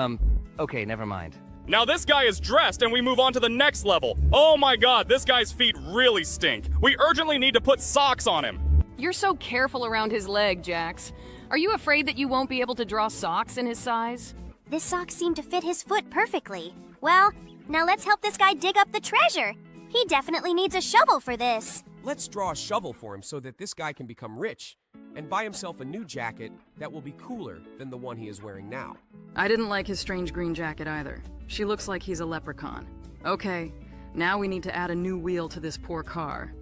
Okay, never mind. Now this guy is dressed and we move on to the next level. Oh my god, this guy's feet really stink. We urgently need to put socks on him. You're so careful around his leg, Jax. Are you afraid that you won't be able to draw socks in his size? This sock seemed to fit his foot perfectly. Well, now let's help this guy dig up the treasure. He definitely needs a shovel for this. Let's draw a shovel for him so that this guy can become rich and buy himself a new jacket that will be cooler than the one he is wearing now. I didn't like his strange green jacket either. She looks like he's a leprechaun. Okay, now we need to add a new wheel to this poor car.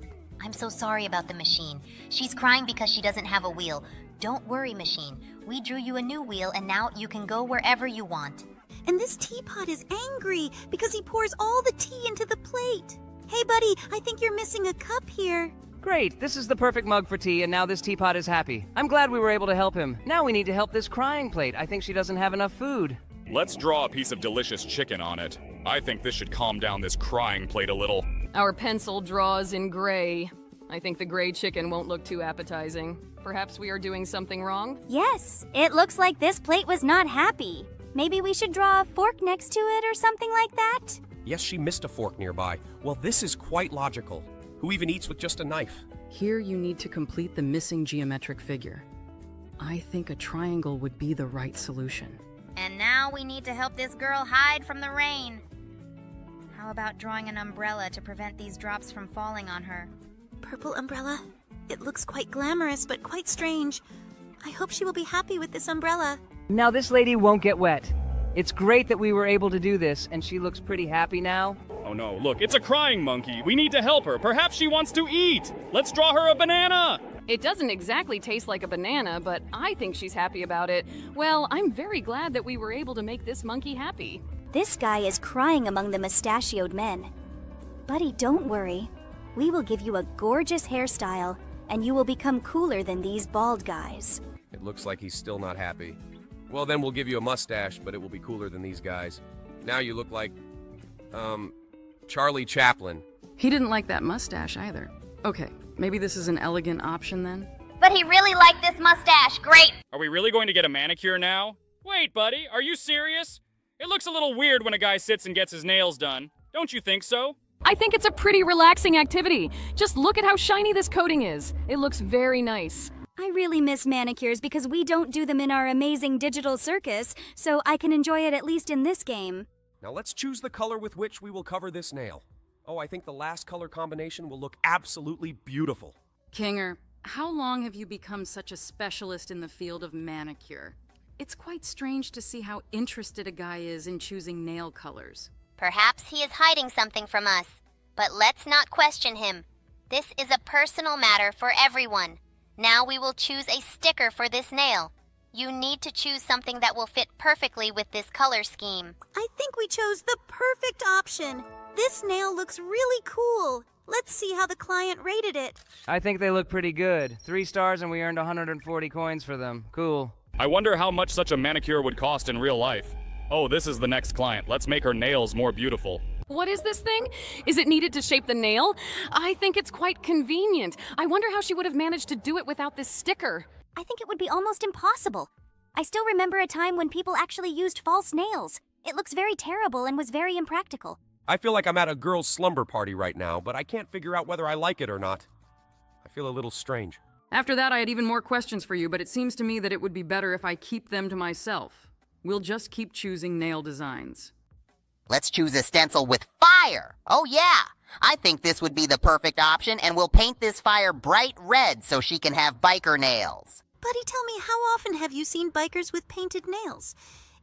I'm so sorry about the machine. She's crying because she doesn't have a wheel. Don't worry, machine. We drew you a new wheel and now you can go wherever you want. And this teapot is angry because he pours all the tea into the plate. Hey, buddy, I think you're missing a cup here. Great, this is the perfect mug for tea, and now this teapot is happy. I'm glad we were able to help him. Now we need to help this crying plate. I think she doesn't have enough food. Let's draw a piece of delicious chicken on it. I think this should calm down this crying plate a little. Our pencil draws in gray. I think the gray chicken won't look too appetizing. Perhaps we are doing something wrong? Yes, it looks like this plate was not happy. Maybe we should draw a fork next to it or something like that? Yes, she missed a fork nearby. Well, this is quite logical. Who even eats with just a knife? Here you need to complete the missing geometric figure. I think a triangle would be the right solution. And now we need to help this girl hide from the rain. How about drawing an umbrella to prevent these drops from falling on her? Purple umbrella. It looks quite glamorous, but quite strange. I hope she will be happy with this umbrella. Now this lady won't get wet. It's great that we were able to do this, and she looks pretty happy now. Oh no, look, it's a crying monkey. We need to help her. Perhaps she wants to eat. Let's draw her a banana. It doesn't exactly taste like a banana, but I think she's happy about it. Well, I'm very glad that we were able to make this monkey happy. This guy is crying among the mustachioed men. Buddy, don't worry. We will give you a gorgeous hairstyle, and you will become cooler than these bald guys. It looks like he's still not happy. Well, then we'll give you a mustache, but it will be cooler than these guys. Now you look like, Charlie Chaplin. He didn't like that mustache either. Okay, maybe this is an elegant option then? But he really liked this mustache. Great. Are we really going to get a manicure now? Wait, buddy, are you serious? It looks a little weird when a guy sits and gets his nails done. Don't you think so? I think it's a pretty relaxing activity. Just look at how shiny this coating is. It looks very nice. I really miss manicures because we don't do them in our amazing digital circus, so I can enjoy it at least in this game. Now let's choose the color with which we will cover this nail. Oh, I think the last color combination will look absolutely beautiful. Kinger, how long have you become such a specialist in the field of manicure? It's quite strange to see how interested a guy is in choosing nail colors. Perhaps he is hiding something from us, but let's not question him. This is a personal matter for everyone. Now we will choose a sticker for this nail. You need to choose something that will fit perfectly with this color scheme. I think we chose the perfect option. This nail looks really cool. Let's see how the client rated it. I think they look pretty good. 3 stars and we earned 140 coins for them. Cool. I wonder how much such a manicure would cost in real life. Oh, this is the next client. Let's make her nails more beautiful. What is this thing? Is it needed to shape the nail? I think it's quite convenient. I wonder how she would have managed to do it without this sticker. I think it would be almost impossible. I still remember a time when people actually used false nails. It looks very terrible and was very impractical. I feel like I'm at a girl's slumber party right now, but I can't figure out whether I like it or not. I feel a little strange. After that, I had even more questions for you, but it seems to me that it would be better if I keep them to myself. We'll just keep choosing nail designs. Let's choose a stencil with fire. Oh yeah, I think this would be the perfect option, and we'll paint this fire bright red so she can have biker nails. Buddy, tell me, how often have you seen bikers with painted nails?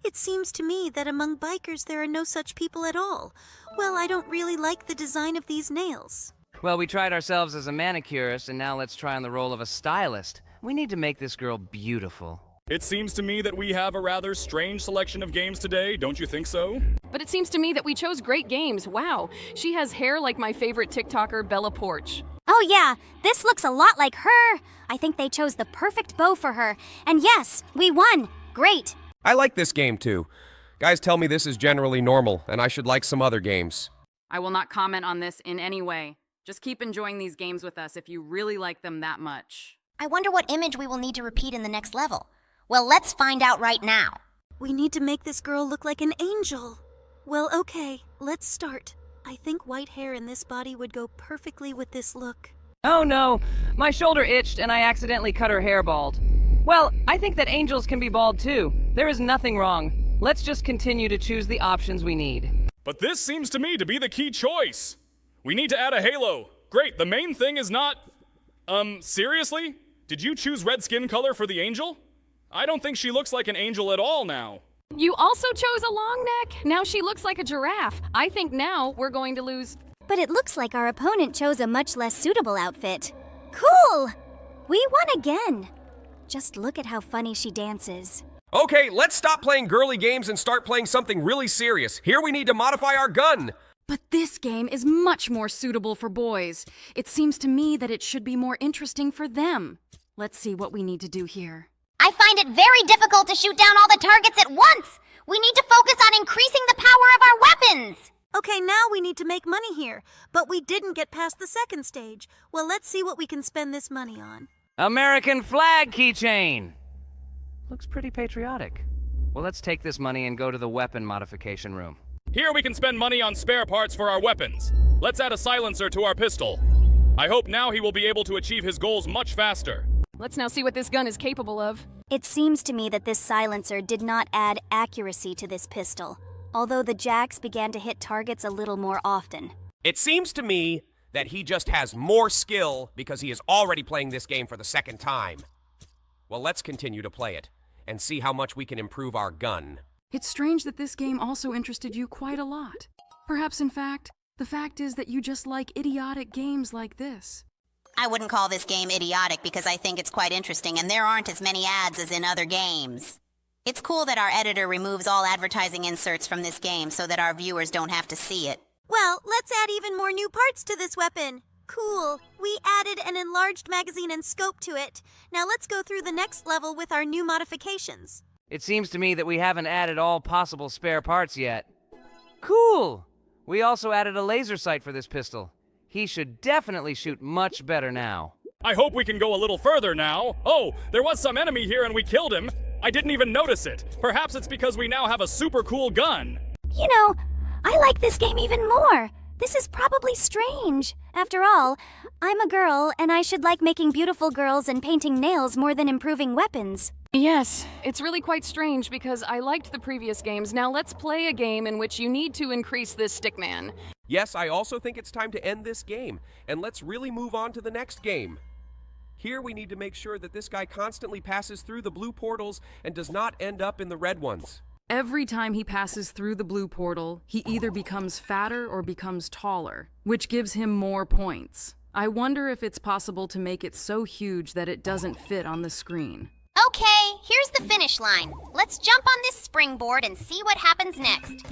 It seems to me that among bikers there are no such people at all. Well, I don't really like the design of these nails. Well, we tried ourselves as a manicurist, and now let's try on the role of a stylist. We need to make this girl beautiful. It seems to me that we have a rather strange selection of games today, don't you think so? But it seems to me that we chose great games. Wow, she has hair like my favorite TikToker, Bella Porch. Oh yeah, this looks a lot like her. I think they chose the perfect bow for her. And yes, we won. Great. I like this game too. Guys tell me this is generally normal, and I should like some other games. I will not comment on this in any way. Just keep enjoying these games with us if you really like them that much. I wonder what image we will need to repeat in the next level. Well, let's find out right now. We need to make this girl look like an angel. Well, okay, let's start. I think white hair in this body would go perfectly with this look. Oh no, my shoulder itched and I accidentally cut her hair bald. Well, I think that angels can be bald too. There is nothing wrong. Let's just continue to choose the options we need. But this seems to me to be the key choice. We need to add a halo. Great, the main thing is not... seriously? Did you choose red skin color for the angel? I don't think she looks like an angel at all now. You also chose a long neck? Now she looks like a giraffe. I think now we're going to lose. But it looks like our opponent chose a much less suitable outfit. Cool! We won again. Just look at how funny she dances. Okay, let's stop playing girly games and start playing something really serious. Here we need to modify our gun. But this game is much more suitable for boys. It seems to me that it should be more interesting for them. Let's see what we need to do here. I find it very difficult to shoot down all the targets at once. We need to focus on increasing the power of our weapons. Okay, now we need to make money here, but we didn't get past the second stage. Well, let's see what we can spend this money on. American flag keychain! Looks pretty patriotic. Well, let's take this money and go to the weapon modification room. Here we can spend money on spare parts for our weapons. Let's add a silencer to our pistol. I hope now he will be able to achieve his goals much faster. Let's now see what this gun is capable of. It seems to me that this silencer did not add accuracy to this pistol, although the jacks began to hit targets a little more often. It seems to me that he just has more skill because he is already playing this game for the second time. Well, let's continue to play it and see how much we can improve our gun. It's strange that this game also interested you quite a lot. Perhaps, in fact, the fact is that you just like idiotic games like this. I wouldn't call this game idiotic because I think it's quite interesting and there aren't as many ads as in other games. It's cool that our editor removes all advertising inserts from this game so that our viewers don't have to see it. Well, let's add even more new parts to this weapon. Cool. We added an enlarged magazine and scope to it. Now let's go through the next level with our new modifications. It seems to me that we haven't added all possible spare parts yet. Cool! We also added a laser sight for this pistol. He should definitely shoot much better now. I hope we can go a little further now. Oh, there was some enemy here and we killed him. I didn't even notice it. Perhaps it's because we now have a super cool gun. You know, I like this game even more. This is probably strange. After all, I'm a girl and I should like making beautiful girls and painting nails more than improving weapons. Yes, it's really quite strange because I liked the previous games. Now let's play a game in which you need to increase this Stickman. Yes, I also think it's time to end this game, and let's really move on to the next game. Here we need to make sure that this guy constantly passes through the blue portals and does not end up in the red ones. Every time he passes through the blue portal, he either becomes fatter or becomes taller, which gives him more points. I wonder if it's possible to make it so huge that it doesn't fit on the screen. Okay, here's the finish line. Let's jump on this springboard and see what happens next.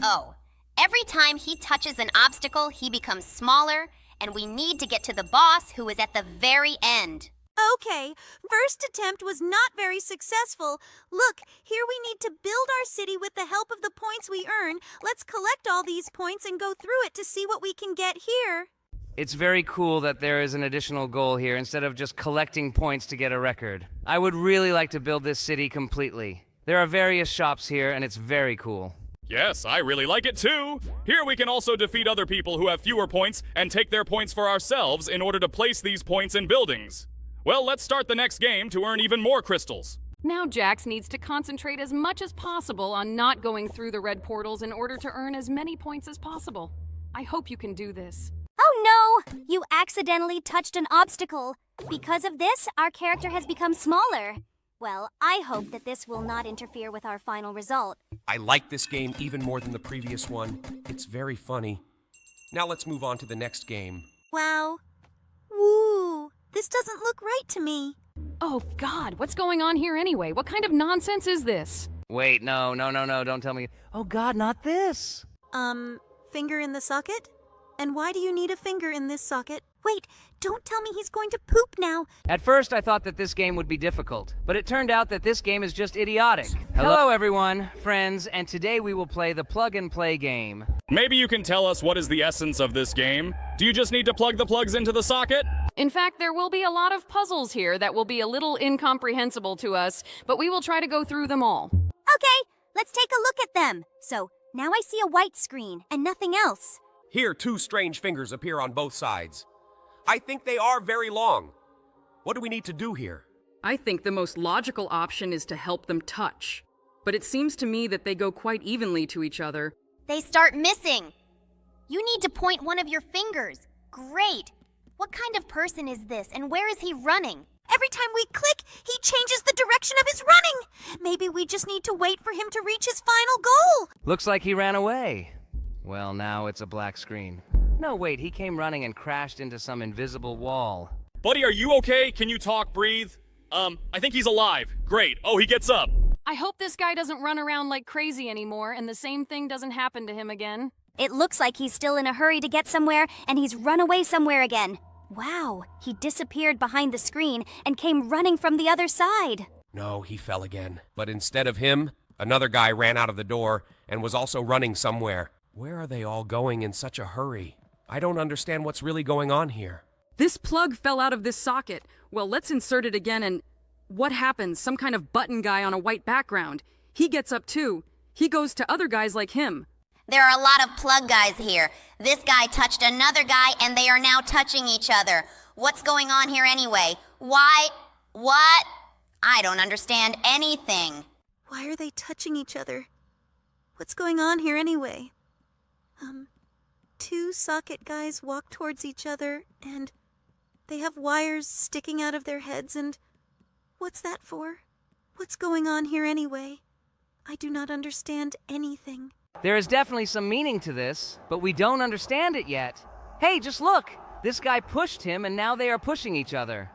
Oh, every time he touches an obstacle, he becomes smaller, and we need to get to the boss who is at the very end. Okay, first attempt was not very successful. Look, here we need to build our city with the help of the points we earn. Let's collect all these points and go through it to see what we can get here. It's very cool that there is an additional goal here instead of just collecting points to get a record. I would really like to build this city completely. There are various shops here and it's very cool. Yes, I really like it too. Here we can also defeat other people who have fewer points and take their points for ourselves in order to place these points in buildings. Well, let's start the next game to earn even more crystals. Now Jax needs to concentrate as much as possible on not going through the red portals in order to earn as many points as possible. I hope you can do this. Oh no! You accidentally touched an obstacle. Because of this, our character has become smaller. Well, I hope that this will not interfere with our final result. I like this game even more than the previous one. It's very funny. Now let's move on to the next game. Wow. Woo. This doesn't look right to me. Oh God, what's going on here anyway? What kind of nonsense is this? Wait, no, don't tell me. Oh God, not this. Finger in the socket? And why do you need a finger in this socket? Wait, don't tell me he's going to poop now. At first, I thought that this game would be difficult, but it turned out that this game is just idiotic. Hello everyone, friends, and today we will play the plug and play game. Maybe you can tell us what is the essence of this game? Do you just need to plug the plugs into the socket? In fact, there will be a lot of puzzles here that will be a little incomprehensible to us, but we will try to go through them all. Okay, let's take a look at them. So, now I see a white screen and nothing else. Here, two strange fingers appear on both sides. I think they are very long. What do we need to do here? I think the most logical option is to help them touch. But it seems to me that they go quite evenly to each other. They start missing. You need to point one of your fingers. Great. What kind of person is this, and where is he running? Every time we click, he changes the direction of his running. Maybe we just need to wait for him to reach his final goal. Looks like he ran away. Well, now it's a black screen. No, wait, he came running and crashed into some invisible wall. Buddy, are you okay? Can you talk, breathe? I think he's alive. Great. Oh, he gets up. I hope this guy doesn't run around like crazy anymore and the same thing doesn't happen to him again. It looks like he's still in a hurry to get somewhere and he's run away somewhere again. Wow, he disappeared behind the screen and came running from the other side. No, he fell again. But instead of him, another guy ran out of the door and was also running somewhere. Where are they all going in such a hurry? I don't understand what's really going on here. This plug fell out of this socket. Well, let's insert it again and... What happens? Some kind of button guy on a white background. He gets up too. He goes to other guys like him. There are a lot of plug guys here. This guy touched another guy and they are now touching each other. What's going on here anyway? Why? What? I don't understand anything. Why are they touching each other? What's going on here anyway? Two socket guys walk towards each other and they have wires sticking out of their heads and... What's that for? What's going on here anyway? I do not understand anything. There is definitely some meaning to this, but we don't understand it yet. Hey, just look! This guy pushed him and now they are pushing each other.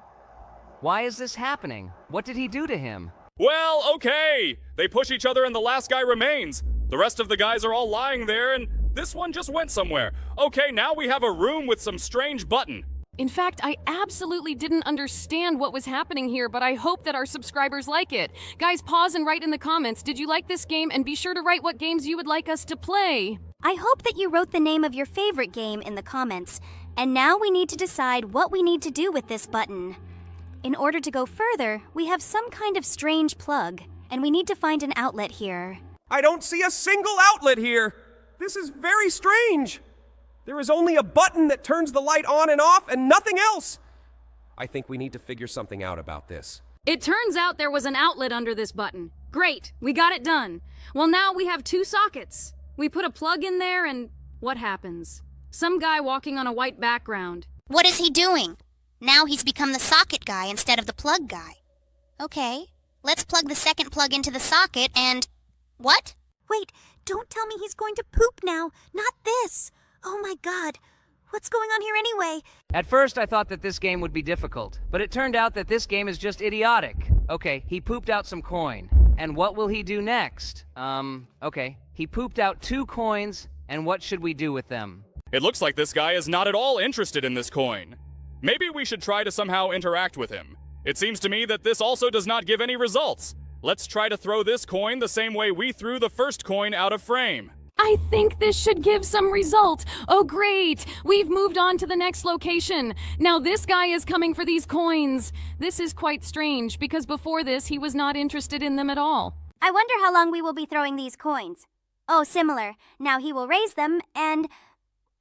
Why is this happening? What did he do to him? Well, okay. They push each other and the last guy remains. The rest of the guys are all lying there and this one just went somewhere. Okay, now we have a room with some strange button. In fact, I absolutely didn't understand what was happening here, but I hope that our subscribers like it. Guys, pause and write in the comments, did you like this game? And be sure to write what games you would like us to play. I hope that you wrote the name of your favorite game in the comments. And now we need to decide what we need to do with this button. In order to go further, we have some kind of strange plug, and we need to find an outlet here. I don't see a single outlet here. This is very strange. There is only a button that turns the light on and off and nothing else. I think we need to figure something out about this. It turns out there was an outlet under this button. Great, we got it done. Well, now we have two sockets. We put a plug in there and what happens? Some guy walking on a white background. What is he doing? Now he's become the socket guy instead of the plug guy. Okay, let's plug the second plug into the socket and... What? Wait, don't tell me he's going to poop now. Not this. Oh my God. What's going on here anyway? At first, I thought that this game would be difficult, but it turned out that this game is just idiotic. Okay, he pooped out some coin. And what will he do next? Okay. He pooped out 2 coins, and what should we do with them? It looks like this guy is not at all interested in this coin. Maybe we should try to somehow interact with him. It seems to me that this also does not give any results. Let's try to throw this coin the same way we threw the first coin out of frame. I think this should give some result. Oh, great. We've moved on to the next location. Now this guy is coming for these coins. This is quite strange because before this, he was not interested in them at all. I wonder how long we will be throwing these coins. Oh, similar. Now he will raise them, and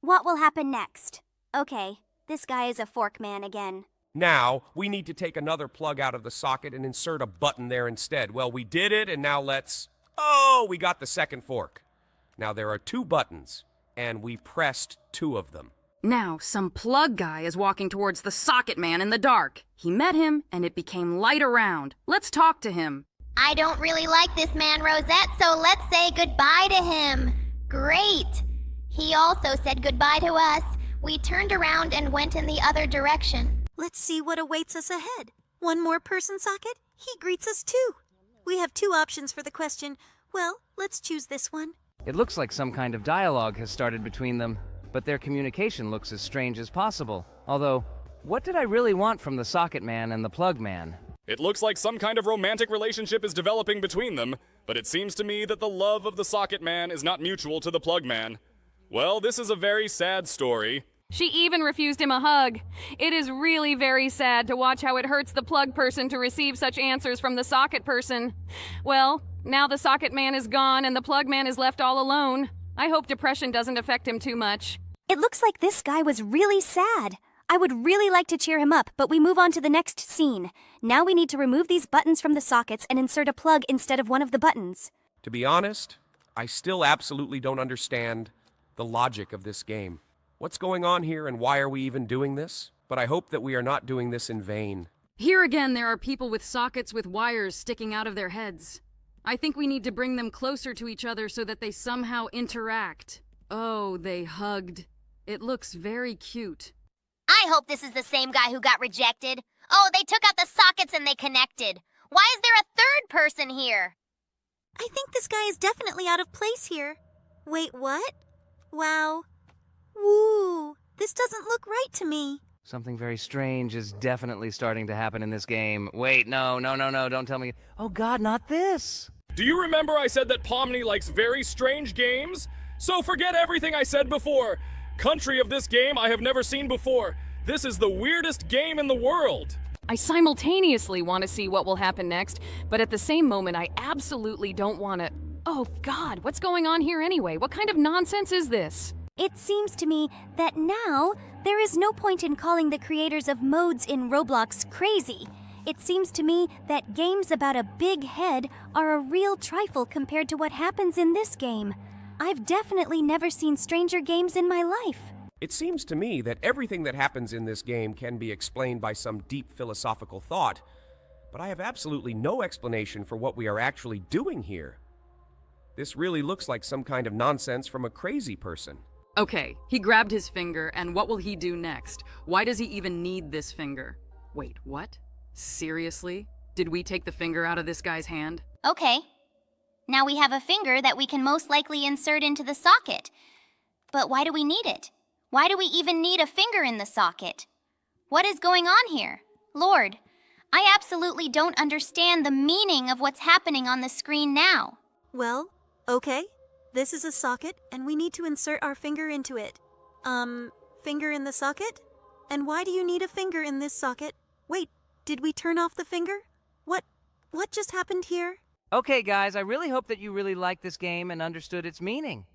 what will happen next? Okay, this guy is a fork man again. Now, we need to take another plug out of the socket and insert a button there instead. Well, we did it, and now let's... Oh, we got the second fork. Now there are 2 buttons, and we pressed 2 of them. Now, some plug guy is walking towards the socket man in the dark. He met him, and it became light around. Let's talk to him. I don't really like this man, Rosette, so let's say goodbye to him. Great. He also said goodbye to us. We turned around and went in the other direction. Let's see what awaits us ahead. One more person socket? He greets us too. We have two options for the question. Well, let's choose this one. It looks like some kind of dialogue has started between them, but their communication looks as strange as possible. Although, what did I really want from the socket man and the plug man? It looks like some kind of romantic relationship is developing between them, but it seems to me that the love of the socket man is not mutual to the plug man. Well, this is a very sad story. She even refused him a hug. It is really very sad to watch how it hurts the plug person to receive such answers from the socket person. Well, now the socket man is gone and the plug man is left all alone. I hope depression doesn't affect him too much. It looks like this guy was really sad. I would really like to cheer him up, but we move on to the next scene. Now we need to remove these buttons from the sockets and insert a plug instead of one of the buttons. To be honest, I still absolutely don't understand the logic of this game. What's going on here and why are we even doing this? But I hope that we are not doing this in vain. Here again, there are people with sockets with wires sticking out of their heads. I think we need to bring them closer to each other so that they somehow interact. Oh, they hugged. It looks very cute. I hope this is the same guy who got rejected. Oh, they took out the sockets and they connected. Why is there a third person here? I think this guy is definitely out of place here. Wait, what? Wow. Woo. This doesn't look right to me. Something very strange is definitely starting to happen in this game. Wait, no, don't tell me. Oh God, not this! Do you remember I said that Pomni likes very strange games? So forget everything I said before. Country of this game I have never seen before. This is the weirdest game in the world. I simultaneously want to see what will happen next, but at the same moment I absolutely don't want to... Oh God, what's going on here anyway? What kind of nonsense is this? It seems to me that now there is no point in calling the creators of modes in Roblox crazy. It seems to me that games about a big head are a real trifle compared to what happens in this game. I've definitely never seen stranger games in my life. It seems to me that everything that happens in this game can be explained by some deep philosophical thought, but I have absolutely no explanation for what we are actually doing here. This really looks like some kind of nonsense from a crazy person. Okay, he grabbed his finger, and what will he do next? Why does he even need this finger? Wait, what? Seriously? Did we take the finger out of this guy's hand? Okay. Now we have a finger that we can most likely insert into the socket. But why do we need it? Why do we even need a finger in the socket? What is going on here? Lord, I absolutely don't understand the meaning of what's happening on the screen now. Well, okay. This is a socket, and we need to insert our finger into it. Finger in the socket? And why do you need a finger in this socket? Wait, did we turn off the finger? What just happened here? Okay, guys, I really hope that you really liked this game and understood its meaning.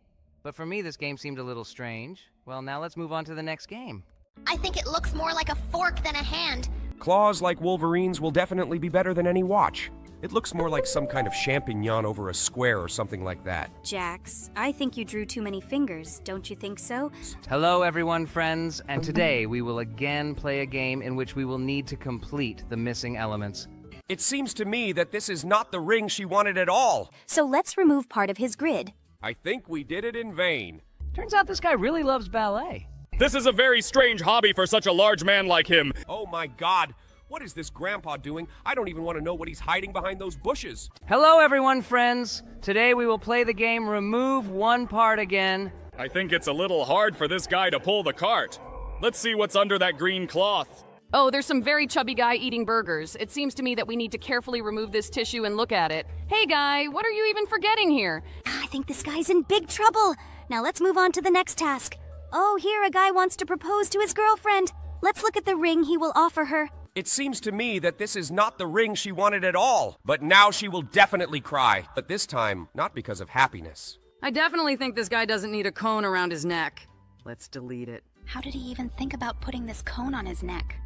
But for me, this game seemed a little strange. Well, now let's move on to the next game. I think it looks more like a fork than a hand. Claws like Wolverine's will definitely be better than any watch. It looks more like some kind of champignon over a square or something like that. Jax, I think you drew too many fingers, don't you think so? Hello, everyone, friends, and today we will again play a game in which we will need to complete the missing elements. It seems to me that this is not the ring she wanted at all. So let's remove part of his grid. I think we did it in vain. Turns out this guy really loves ballet. This is a very strange hobby for such a large man like him. Oh my God. What is this grandpa doing? I don't even want to know what he's hiding behind those bushes. Hello, everyone, friends. Today we will play the game Remove One Part again. I think it's a little hard for this guy to pull the cart. Let's see what's under that green cloth. Oh, there's some very chubby guy eating burgers. It seems to me that we need to carefully remove this tissue and look at it. Hey guy, what are you even forgetting here? I think this guy's in big trouble. Now let's move on to the next task. Oh, here a guy wants to propose to his girlfriend. Let's look at the ring he will offer her. It seems to me that this is not the ring she wanted at all. But now she will definitely cry. But this time, not because of happiness. I definitely think this guy doesn't need a cone around his neck. Let's delete it. How did he even think about putting this cone on his neck?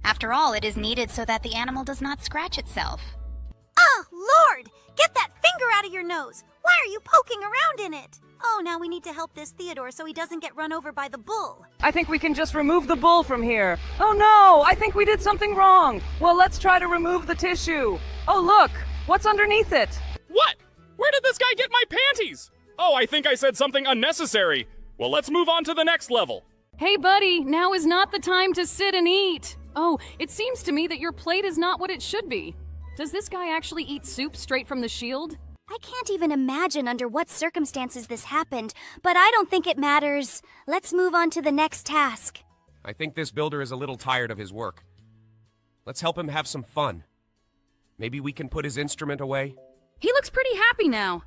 After all, it is needed so that the animal does not scratch itself. Oh, Lord! Get that finger out of your nose! Why are you poking around in it? Oh, now we need to help this Theodore so he doesn't get run over by the bull. I think we can just remove the bull from here. Oh no, I think we did something wrong. Well, let's try to remove the tissue. Oh look, what's underneath it? What? Where did this guy get my panties? Oh, I think I said something unnecessary. Well, let's move on to the next level. Hey, buddy, now is not the time to sit and eat. Oh, it seems to me that your plate is not what it should be. Does this guy actually eat soup straight from the shield? I can't even imagine under what circumstances this happened, but I don't think it matters. Let's move on to the next task. I think this builder is a little tired of his work. Let's help him have some fun. Maybe we can put his instrument away? He looks pretty happy now.